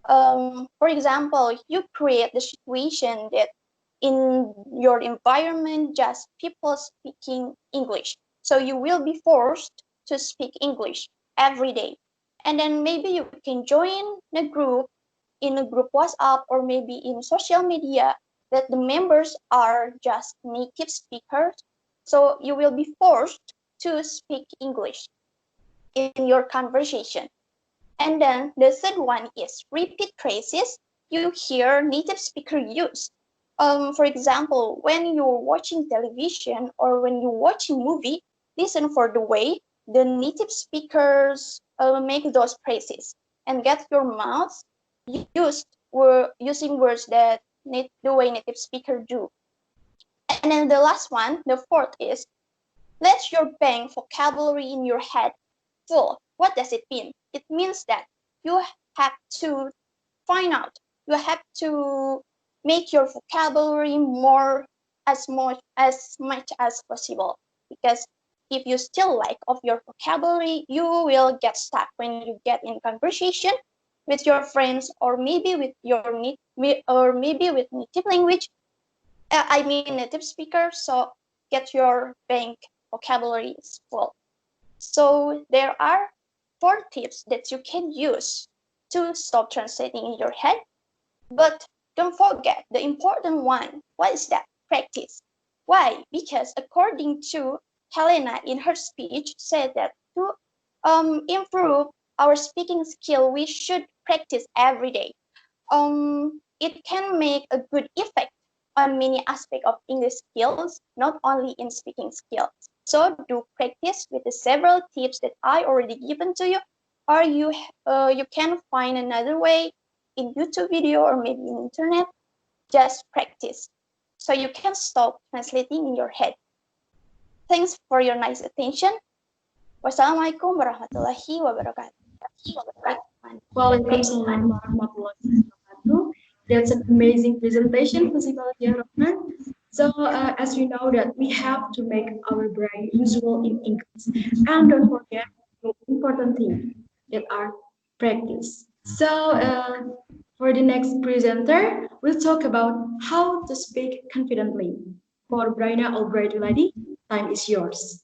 For example, you create the situation that in your environment, just people speaking English. So you will be forced to speak English every day. And then maybe you can join a group in a group WhatsApp or maybe in social media that the members are just native speakers. So you will be forced to speak English in your conversation. And then the third one is repeat phrases you hear native speaker use. For example, when you're watching television or when you're watching movie, listen for the way the native speakers make those phrases and get your mouth using words that the way native speakers do. And then the last one, the fourth is let your bank vocabulary in your head full. What does it mean? it means that you have to find out, you have to make your vocabulary more as much as possible, because if you still lack of your vocabulary, you will get stuck when you get in conversation with your friends, or maybe with native language, I mean native speaker. So get your bank vocabulary is full. So there are 4 tips that you can use to stop translating in your head. But don't forget the important one. What is that? Practice. Why? Because according to Helena in her speech said that to improve our speaking skill, we should practice every day. It can make a good effect on many aspects of English skills, not only in speaking skills. So do practice with the several tips that I already given to you, or you can find another way in YouTube video or maybe in internet. Just practice, so you can stop translating in your head. Thanks for your nice attention. Wassalamualaikum warahmatullahi wabarakatuh. Waalaikumsalam warahmatullahi wabarakatuh. That's an amazing presentation, Rachman. So as you know that we have to make our brain usual in English, and don't forget the important thing that are practice. So for the next presenter, we'll talk about how to speak confidently. For Bryna Albright Wiladi, time is yours.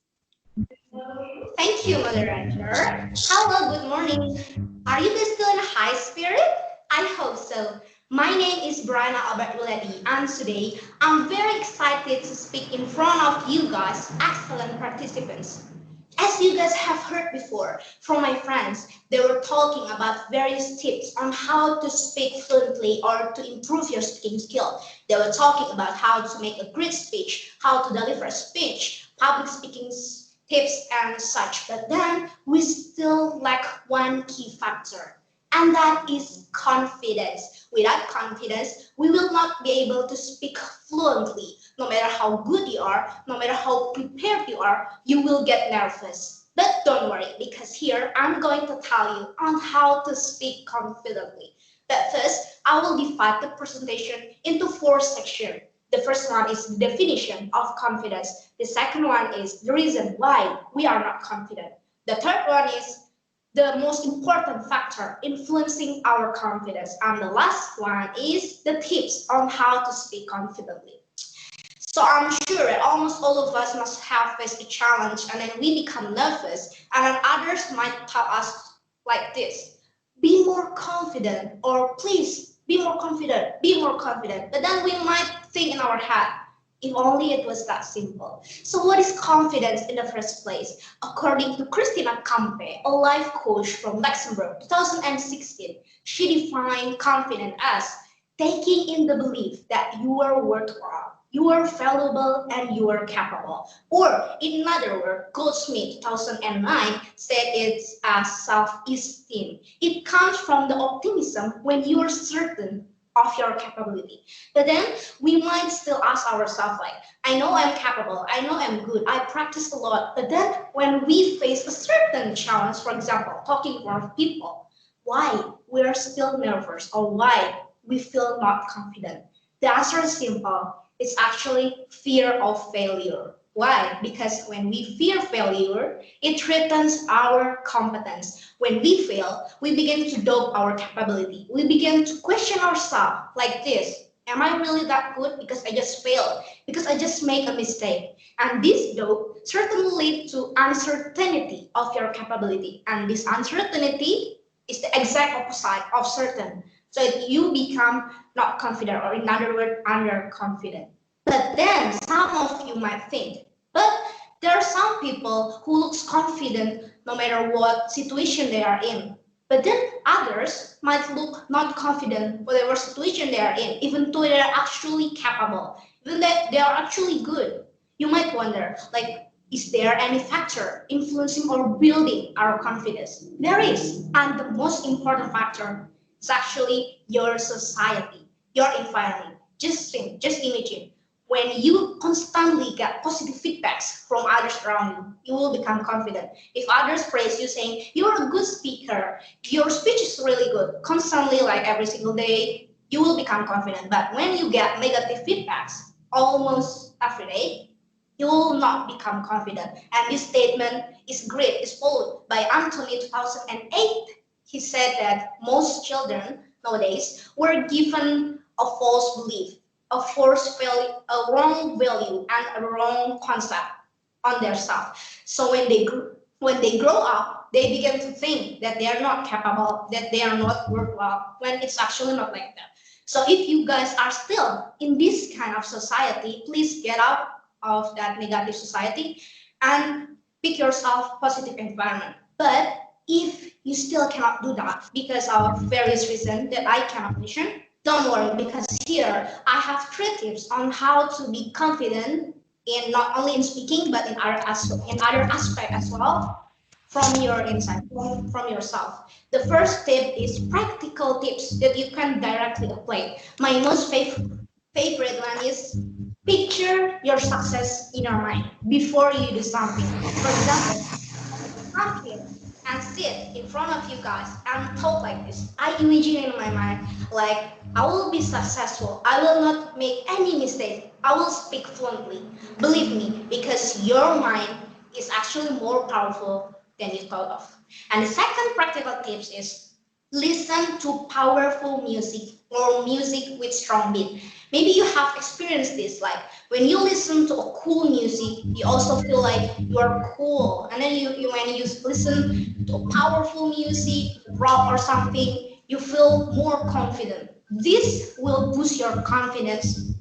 Thank you, Moderator. Hello, good morning. Are you guys still in high spirit? I hope so. My name is Bryna Wiladi, and today I'm very excited to speak in front of you guys, excellent participants. As you guys have heard before from my friends, they were talking about various tips on how to speak fluently or to improve your speaking skill. They were talking about how to make a great speech, how to deliver a speech, public speaking tips and such. But then we still lack one key factor, and that is confidence. Without confidence, we will not be able to speak fluently. No matter how good you are, no matter how prepared you will get nervous. But don't worry, because here I'm going to tell you on how to speak confidently. But first, I will divide the presentation into 4 sections. The first one is the definition of confidence. The second one is the reason why we are not confident. The third one is the most important factor influencing our confidence. And the last one is the tips on how to speak confidently. So I'm sure that almost all of us must have faced a challenge, and then we become nervous, and then others might tell us like this: be more confident, or please be more confident, be more confident. But then we might think in our head, if only it was that simple. So what is confidence in the first place? According to Christina Campe, a life coach from Luxembourg, 2016, she defined confidence as taking in the belief that you are worthwhile, you are valuable, and you are capable. Or in another word, Goldsmith 2009 said it's as self-esteem. It comes from the optimism when you are certain of your capability. But then we might still ask ourselves like, I know I'm capable, I know I'm good, I practice a lot. But then when we face a certain challenge, for example, talking in front of people, why we are still nervous, or why we feel not confident? The answer is simple. It's actually fear of failure. Why? Because when we fear failure, it threatens our competence. When we fail, we begin to doubt our capability. We begin to question ourselves like this: am I really that good because I just failed, because I just make a mistake? And this doubt certainly leads to uncertainty of your capability. And this uncertainty is the exact opposite of certain. So you become not confident, or in other words, underconfident. But then some of you might think, but there are some people who looks confident no matter what situation they are in. But then others might look not confident whatever situation they are in, even though they are actually capable, even that they are actually good. You might wonder, like, is there any factor influencing or building our confidence? There is, and the most important factor is actually your society, your environment. Just think, just imagine. when you constantly get positive feedbacks from others around you, you will become confident. If others praise you saying, you're a good speaker, your speech is really good, constantly like every single day, you will become confident. But when you get negative feedbacks almost every day, you will not become confident. And this statement is great, it's followed by Anthony 2008. He said that most children nowadays were given a false belief, a false value, a wrong value, and a wrong concept on their self. So when they grow up, they begin to think that they are not capable, that they are not worthwhile, when it's actually not like that. So if you guys are still in this kind of society, please get out of that negative society and pick yourself positive environment. But if you still cannot do that because of various reasons that I cannot mention, don't worry, because here I have 3 tips on how to be confident in not only in speaking but in other aspects as well from your inside, from yourself. The first tip is practical tips that you can directly apply. My most favorite one is picture your success in your mind before you do something. For example, come here and sit in front of you guys and talk like this. I imagine in my mind, like, I will be successful. I will not make any mistake. I will speak fluently. Believe me, because your mind is actually more powerful than you thought of. And the second practical tips is listen to powerful music or music with strong beat. Maybe you have experienced this, like when you listen to a cool music, you also feel like you are cool. And then when you listen to powerful music, rock or something, you feel more confident. This will boost your confidence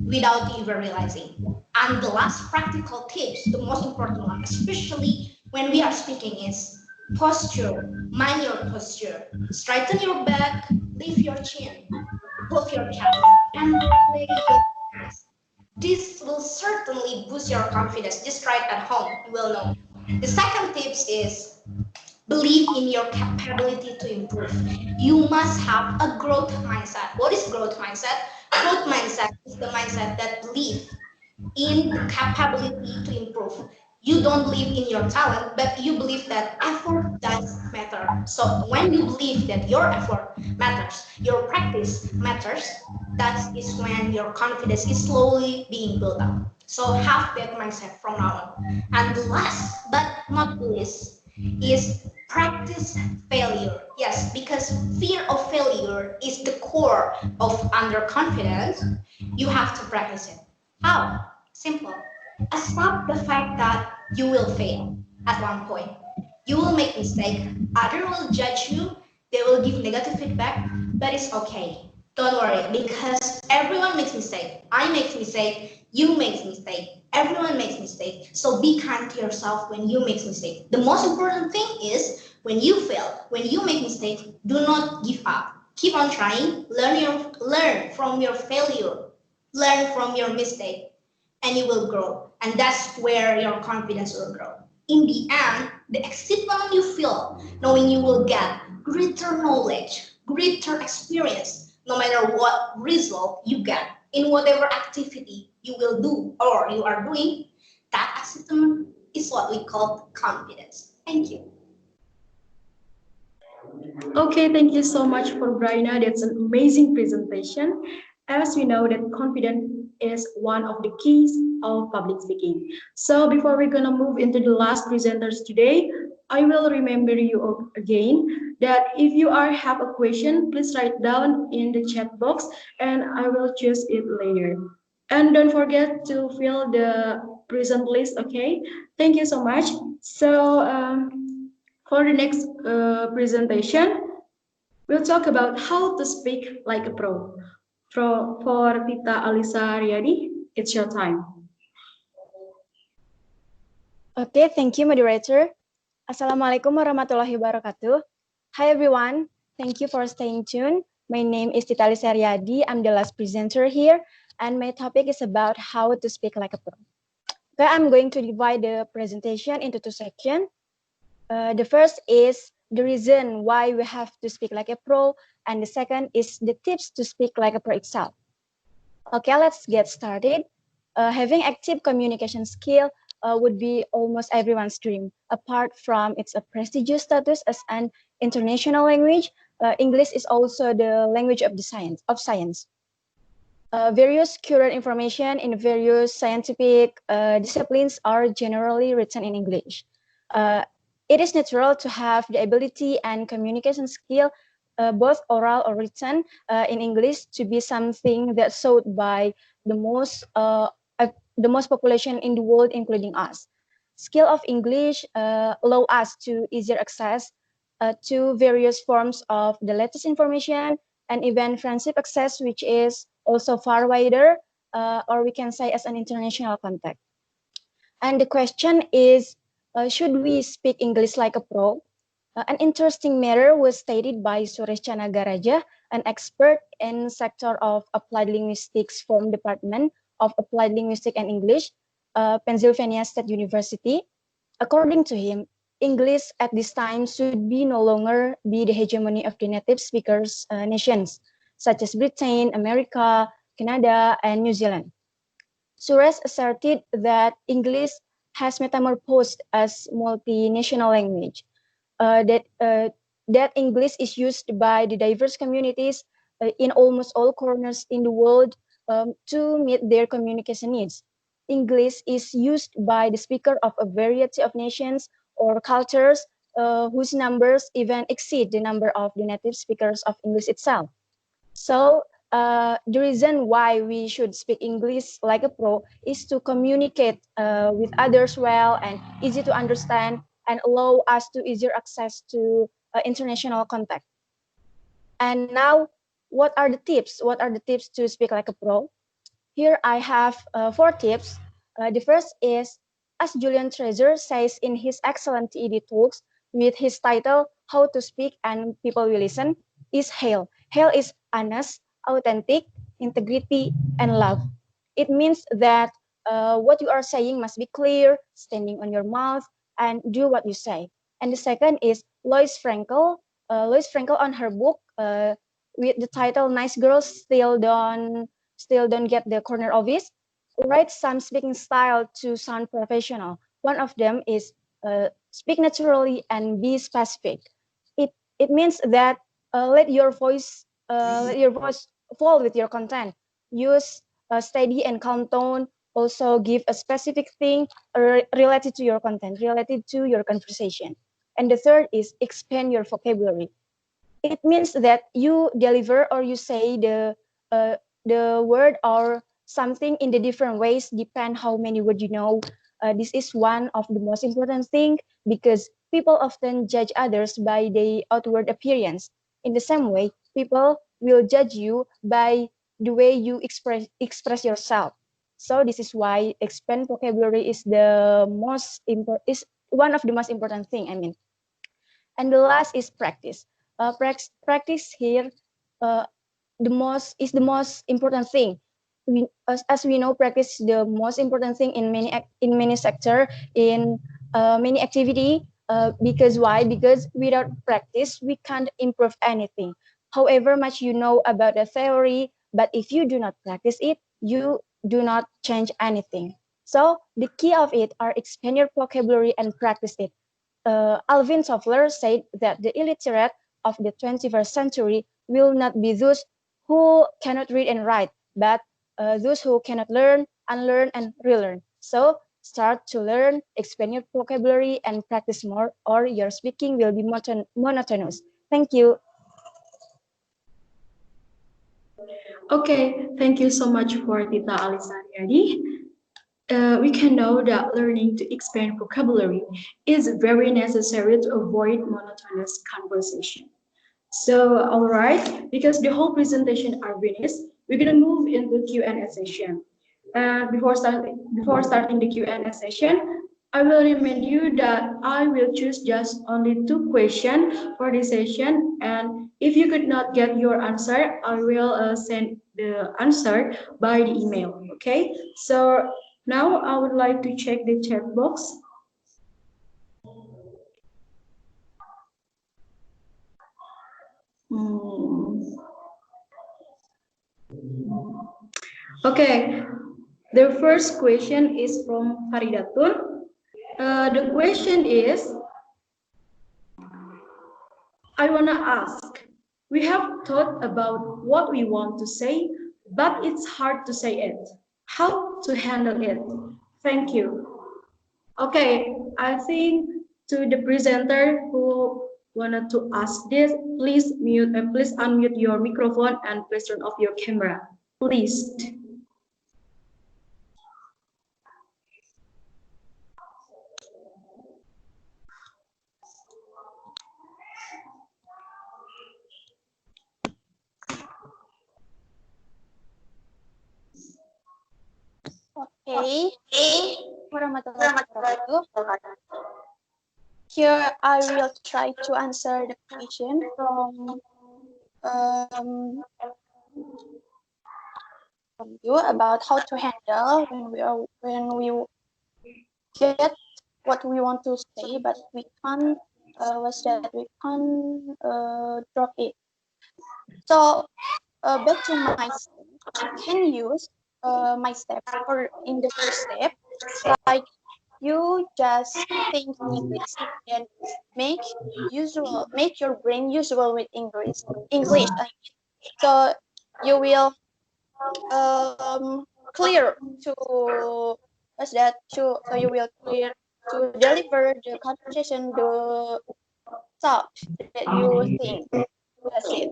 without you even realizing. And the last practical tips, the most important one, especially when we are speaking, is posture. Mind your posture. Straighten your back, lift your chin, puff your chest, and play your hands. This will certainly boost your confidence. Just try it at home, you will know. The second tips is believe in your capability to improve. You must have a growth mindset. What is growth mindset? Growth mindset is the mindset that believes in the capability to improve. You don't believe in your talent, but you believe that effort does matter. So when you believe that your effort matters, your practice matters, that is when your confidence is slowly being built up. So have that mindset from now on. And the last but not least is practice failure. Yes, because fear of failure is the core of underconfidence. You have to practice it. How? Simple. Accept the fact that you will fail at one point. You will make mistake. Others will judge you. They will give negative feedback, but it's okay. Don't worry, because everyone makes mistake. I make mistake. You make mistake. Everyone makes mistake. So be kind to yourself when you make mistake. The most important thing is when you fail, when you make mistake, do not give up. Keep on trying. Learn from your failure. Learn from your mistake. And you will grow. And that's where your confidence will grow. In the end, the excitement you feel, knowing you will get greater knowledge, greater experience, no matter what result you get in whatever activity you will do or you are doing, that excitement is what we call confidence. Thank you. Okay, thank you so much for Bryna. That's an amazing presentation. As we know that confidence is one of the keys of public speaking. So before we're gonna move into the last presenters today, I will remember you again that if you have a question, please write down in the chat box and I will choose it later. And don't forget to fill the present list, okay? Thank you so much. So for the next presentation, we'll talk about how to speak like a pro. For Tita, Alisa, Riyadi, it's your time. Okay, thank you, moderator. Assalamualaikum warahmatullahi wabarakatuh. Hi, everyone. Thank you for staying tuned. My name is Tita Alisa Riyadi. I'm the last presenter here, and my topic is about how to speak like a pro. Okay, I'm going to divide the presentation into 2 sections. The first is the reason why we have to speak like a pro, and the second is the tips to speak like a pro itself. Okay, let's get started. Having active communication skill would be almost everyone's dream. Apart from its prestigious status as an international language, English is also the language of the science. Various current information in various scientific disciplines are generally written in English. It is natural to have the ability and communication skill, both oral or written, in English to be something that's sought by the most population in the world, including us. Skill of English allow us to easier access to various forms of the latest information and even friendship access, which is also far wider, or we can say as an international contact. And the question is, should we speak English like a pro? An interesting matter was stated by Suresh Nagaraja, an expert in sector of applied linguistics from Department of Applied Linguistics and English, Pennsylvania State University. According to him, English at this time should be no longer be the hegemony of the native speakers nations, such as Britain, America, Canada, and New Zealand. Suresh asserted that English has metamorphosed as multinational language, that English is used by the diverse communities in almost all corners in the world to meet their communication needs. English is used by the speaker of a variety of nations or cultures whose numbers even exceed the number of the native speakers of English itself. So the reason why we should speak English like a pro is to communicate with others well and easy to understand and allow us to easier access to international contact. And now, what are the tips? What are the tips to speak like a pro? Here I have 4 tips. The first is, as Julian Treasure says in his excellent TED talks with his title, How to Speak and People Will Listen, is HAIL. HAIL is honest, authentic, integrity, and love. It means that what you are saying must be clear, standing on your mouth, and do what you say. And the second is Lois Frankel. Lois Frankel on her book with the title Nice Girls Still Don't Get the Corner Office, write some speaking style to sound professional. One of them is speak naturally and be specific. It means that let your voice fall with your content. Use a steady and calm tone. Also give a specific thing related to your content, related to your conversation. And the third is expand your vocabulary. It means that you deliver or you say the word or something in the different ways, depend how many words you know. This is one of the most important thing because people often judge others by their outward appearance. In the same way, people will judge you by the way you express yourself. So this is why expand vocabulary is is one of the most important thing. I mean, and the last is practice. Practice here uh, the most important thing. As we know, practice is the most important thing in many sector, in many activity. Because why? Because without practice, we can't improve anything. However much you know about the theory, but if you do not practice it, you do not change anything. So the key of it are expand your vocabulary and practice it. Alvin Toffler said that the illiterate of the 21st century will not be those who cannot read and write, but those who cannot learn, unlearn, and relearn. So start to learn, expand your vocabulary, and practice more, or your speaking will be monotonous. Thank you. Okay, thank you so much for Tita Alisa Riyadi. We can know that learning to expand vocabulary is very necessary to avoid monotonous conversation. So, all right, because the whole presentation are finished, we're gonna move into Q&A session. And before starting the Q&A session, I will remind you that I will choose just only 2 questions for this session. And if you could not get your answer, I will send the answer by the email. Okay. So now I would like to check the chat box. Okay. The first question is from Faridatun. The question is, I want to ask, we have thought about what we want to say, but it's hard to say it. How to handle it? Thank you. Okay, I think to the presenter who wanted to ask this, please unmute your microphone and please turn off your camera. Please. Okay. Warahmatullahi wabarakatuh. Here I will try to answer the question from you about how to handle when we get what we want to say, but we can't drop it. So back to my step, you can use my steps for in the first step, like you just think in English and make your brain usual with English. I mean. So you will clear to what's that? So you will clear to deliver the conversation, the thought that you think. That's it.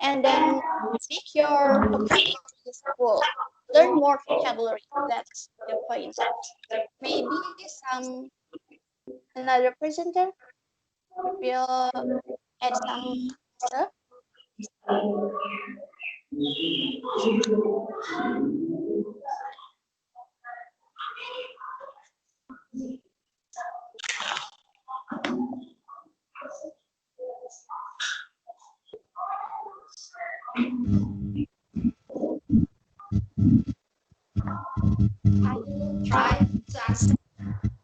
And then make your vocabulary full. Learn more vocabulary. That's the point. Maybe another presenter will add some stuff. I will try to answer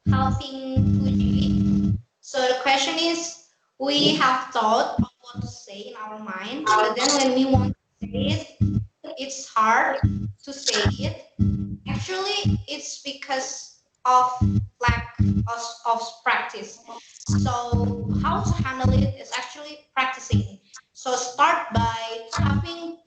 helping Fuji. So the question is, we have thought of what to say in our mind, but then when we want to say it, it's hard to say it. Actually, it's because of lack of practice. So how to handle it is actually practicing. So start by having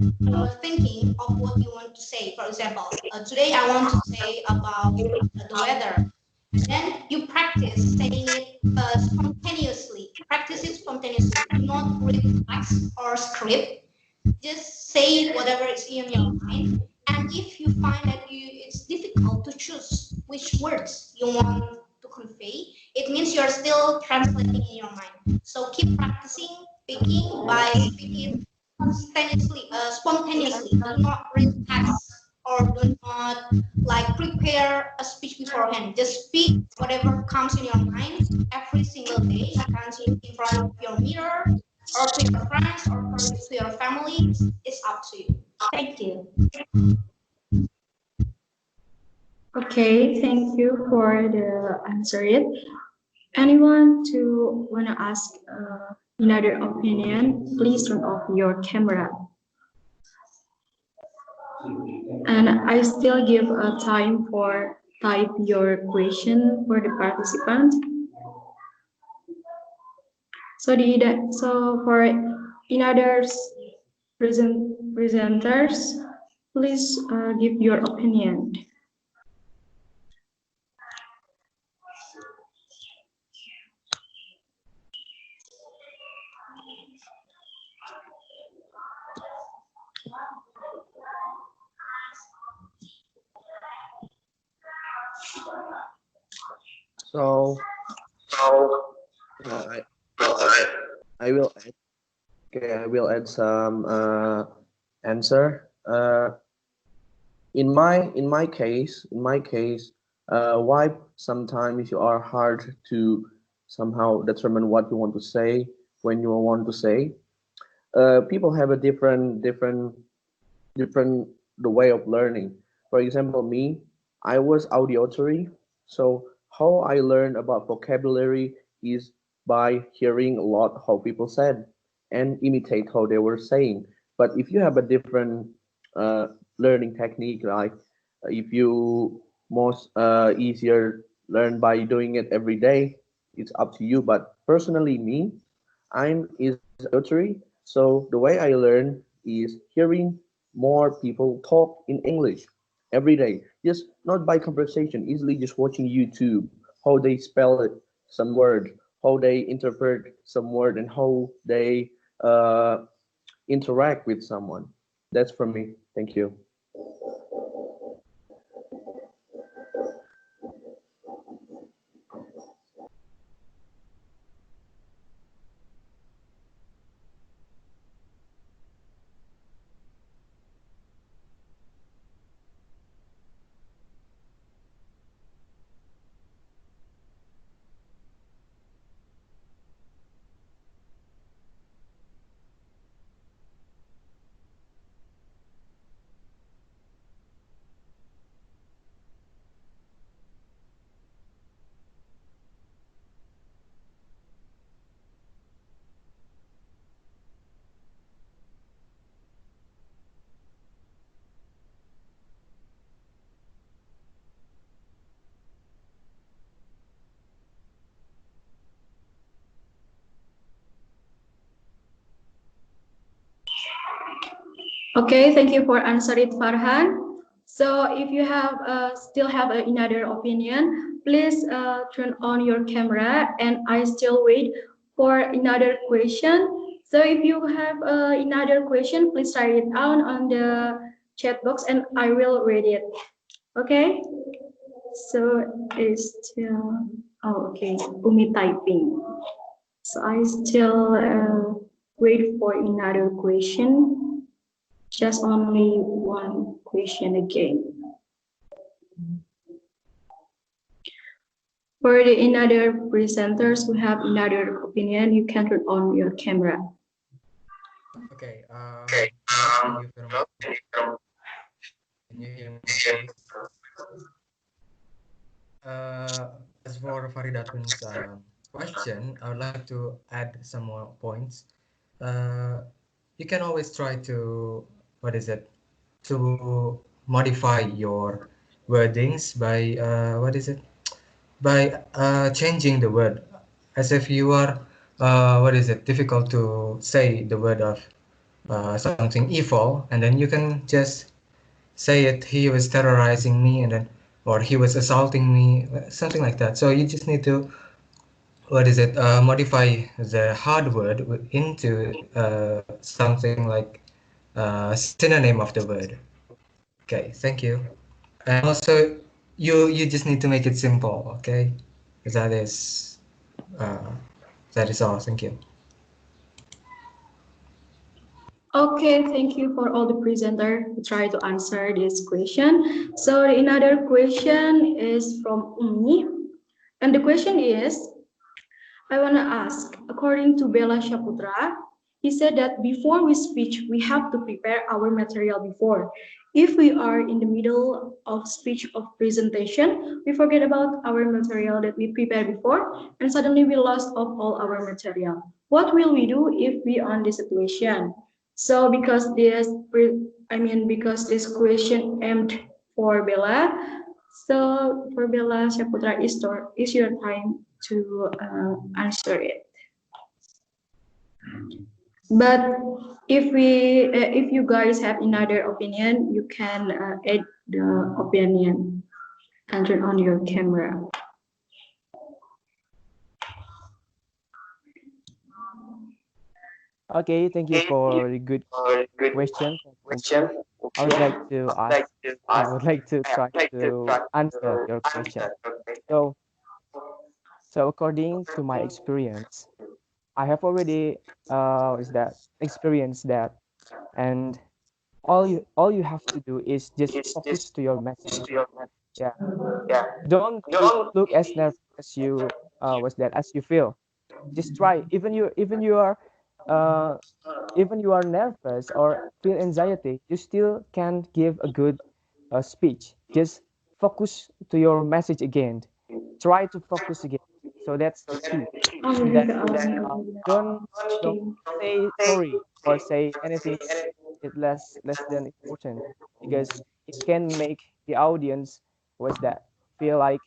thinking of what you want to say. For example, today I want to say about the weather. And then you practice saying it spontaneously. Practice it spontaneously. Do not read text or script. Just say whatever is in your mind. And if you find that it's difficult to choose which words you want to convey, it means you're still translating in your mind. So keep practicing speaking by speaking spontaneously. Do not read text or do not prepare a speech beforehand. Just speak whatever comes in your mind every single day. You can speak in front of your mirror or to your friends or to your family. It's up to you. Thank you. Okay, thank you for the answer. Anyone to wanna ask another opinion? Please turn off your camera. And I still give a time for type your question for the participant. So for another presenters, please give your opinion. So I will add, I will add some answer. In my case, why sometimes you are hard to somehow determine what you want to say when you want to say. People have a different the way of learning. For example, me, I was auditory, so how I learn about vocabulary is by hearing a lot how people said and imitate how they were saying. But if you have a different learning technique, like If you most easier learn by doing it every day, it's up to you. But personally, me, I'm is auditory, so the way I learn is hearing more people talk in English every day. Just not by conversation, easily just watching YouTube, how they spell it, some word, how they interpret some word, and how they interact with someone. That's from me. Thank you. Okay, thank you for answering, Farhan. So if you have still have another opinion, please turn on your camera, and I still wait for another question. So if you have another question, please write it down on the chat box, and I will read it. Okay? So it's still, oh, okay, Umi typing. So I still wait for another question. Just only one question again. For the another presenters who have another opinion, you can turn on your camera. Okay. Hello. Thank you very much. Can you hear my voice? As for Faridatun's question, I would like to add some more points. You can always try to, what is it, to modify your wordings by, what is it, by changing the word, as if you are, what is it, difficult to say the word of something evil, and then you can just say it, he was terrorizing me, and then, or he was assaulting me, something like that. So you just need to, what is it, modify the hard word into something like synonym of the word. Okay, thank you. And also, you just need to make it simple. Okay, that is uh, that is all. Thank you. Okay, thank you for all the presenter who try to answer this question. So another question is from Umi, and the question is, I want to ask, according to Bella Syaputra, he said that before we speak, we have to prepare our material before. If we are in the middle of speech of presentation, we forget about our material that we prepared before, and suddenly we lost of all our material. What will we do if we are in this situation? So because this question aimed for Bella, so for Bella Syaputra, is your time to answer it. But if you guys have another opinion, you can add the opinion and turn on your camera. Okay, thank you for the good question. I would like to ask, I would like to try to answer your question. So, so according to my experience, I have already is that experienced that, and all you have to do is just focus to your message. Yeah, don't look as nervous as you was that as you feel. Just try, uh, even you are nervous or feel anxiety, you still can give a good speech. Just focus to your message again. Try to focus again. So that's the key. And then don't don't say sorry or say anything it less than important, because can make the audience feel like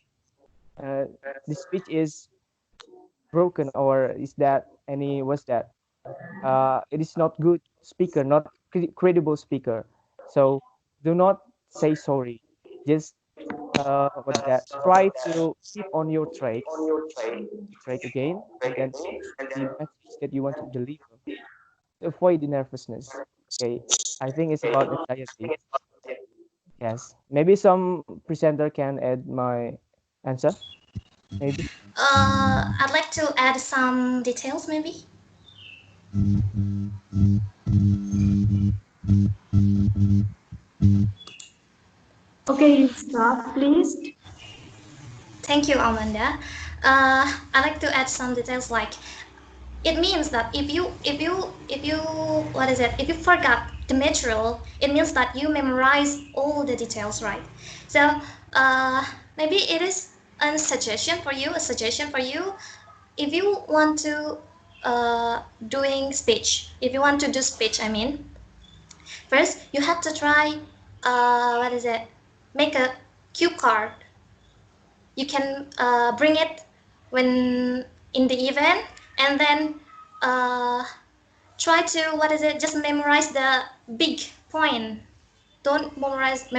the speech is broken, or is that it is not good speaker, not credible speaker. So do not say sorry. Just try to keep on your track again, and then speak the message that you want to deliver. Avoid the nervousness. Okay, I think it's about anxiety. Yes, maybe some presenter can add my answer. Maybe. I'd like to add some details, maybe. Okay, stop, please. Thank you, Amanda. I'd like to add some details like it means that if you what is it, if you forgot the material, it means that you memorize all the details, right? So maybe it is a suggestion for you. If you want to doing speech, if you want to do speech, I mean, first you have to try what is it, make a cue card. You can bring it when in the event, and then uh, try to what is it, just memorize the big point. Don't memorize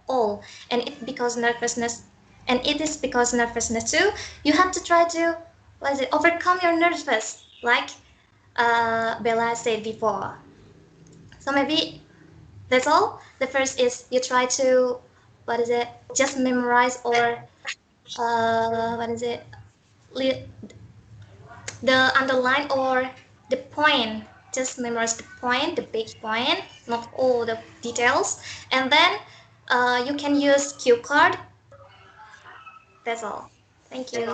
all. And it is because nervousness too. You have to try to what is it, overcome your nervous, like Bella said before. So maybe that's all. The first is you try to what is it, just memorize, or what is it, the underline or the point. Just memorize the point, the big point, not all the details. And then you can use cue card. That's all. Thank you.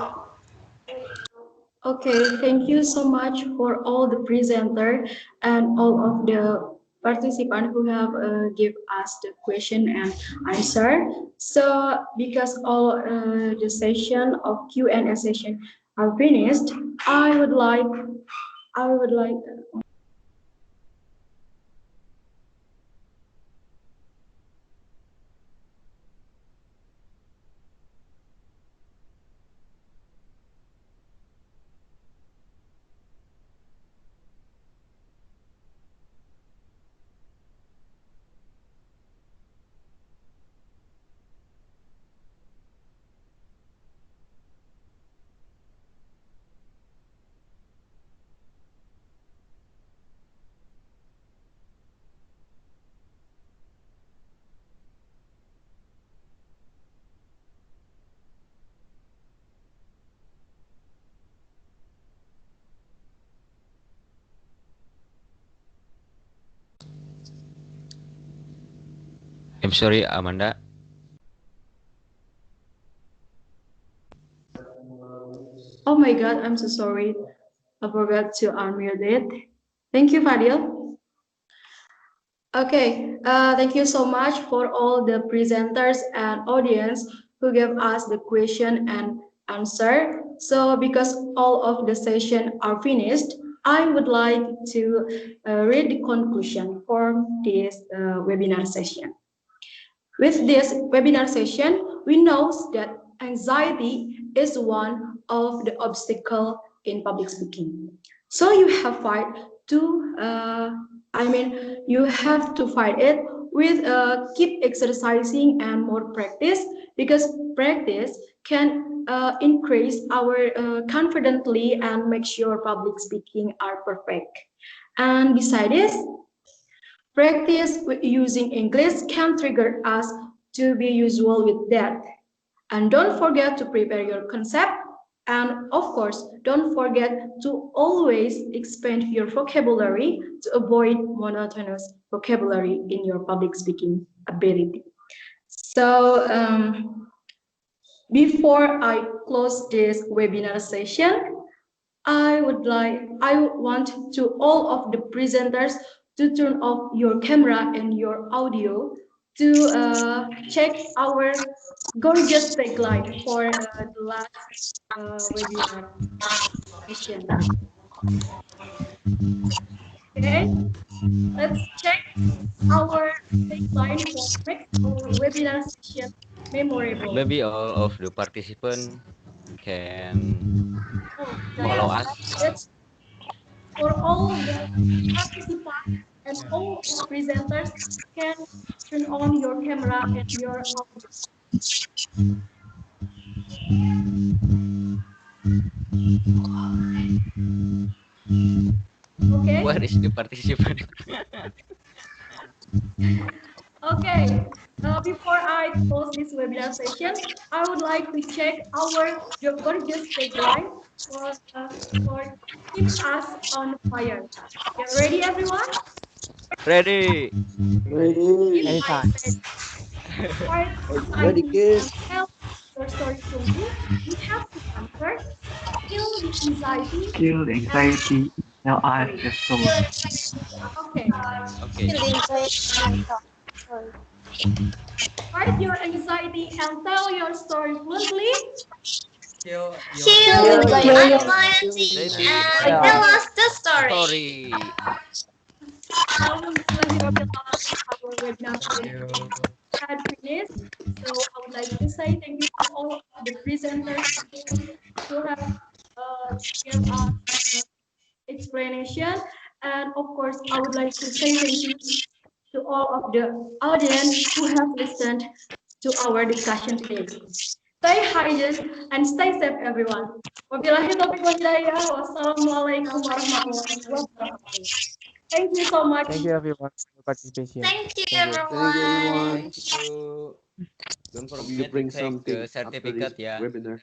Okay, thank you so much for all the presenter and all of the participants who have give us the question and answer. So because all the session of Q&A session are finished, I would like I'm sorry, Amanda. Oh my God, I'm so sorry. I forgot to unmute it. Thank you, Fadhil. Okay, thank you so much for all the presenters and audience who gave us the question and answer. So because all of the session are finished, I would like to read the conclusion for this webinar session. With this webinar session, we know that anxiety is one of the obstacles in public speaking. So you have you have to fight it with keep exercising and more practice, because practice can increase our confidently and make sure public speaking are perfect. And besides this, practice with using English can trigger us to be usual with that. And don't forget to prepare your concept. And of course, don't forget to always expand your vocabulary to avoid monotonous vocabulary in your public speaking ability. So before I close this webinar session, I want to all of the presenters to turn off your camera and your audio to check our gorgeous tagline for the last webinar session. Okay, let's check our baseline for make our webinar session memorable. Maybe all of the participants can Oh, follow yes, us. that's for all the participants and all presenters can turn on your camera and your audio. Okay. Where is the participant? Okay, before I close this webinar session, I would like to check our gorgeous tagline for keep us on fire. Get ready, everyone? Ready? Ready? If I Anytime. said fight Ready, anxiety and kids? tell your story fully, you have to answer, kill the anxiety Kill the and anxiety, tell us story. your story. Okay, Okay. Feeling anxiety. Sorry. fight your anxiety and tell your story fluently. Kill your Kill Kill anxiety. anxiety Ready? and Fight Yeah. tell your us the story. Story. Alhamdulillah, our webinar Thank session you. had finished. So I would like to say thank you to all of the presenters who have given us explanation. And of course, I would like to say thank you to all of the audience who have listened to our discussion today. Stay hygiene and stay safe, everyone. Wabillahi taufiq wal hidayah. Wassalamualaikum warahmatullahi wabarakatuh. Thank you so much. Thank you everyone for your participation. Thank you, Thank you. Thank you, everyone. everyone. Thank you. Don't Hope you forget to bring take the something after this certificate ya. webinar.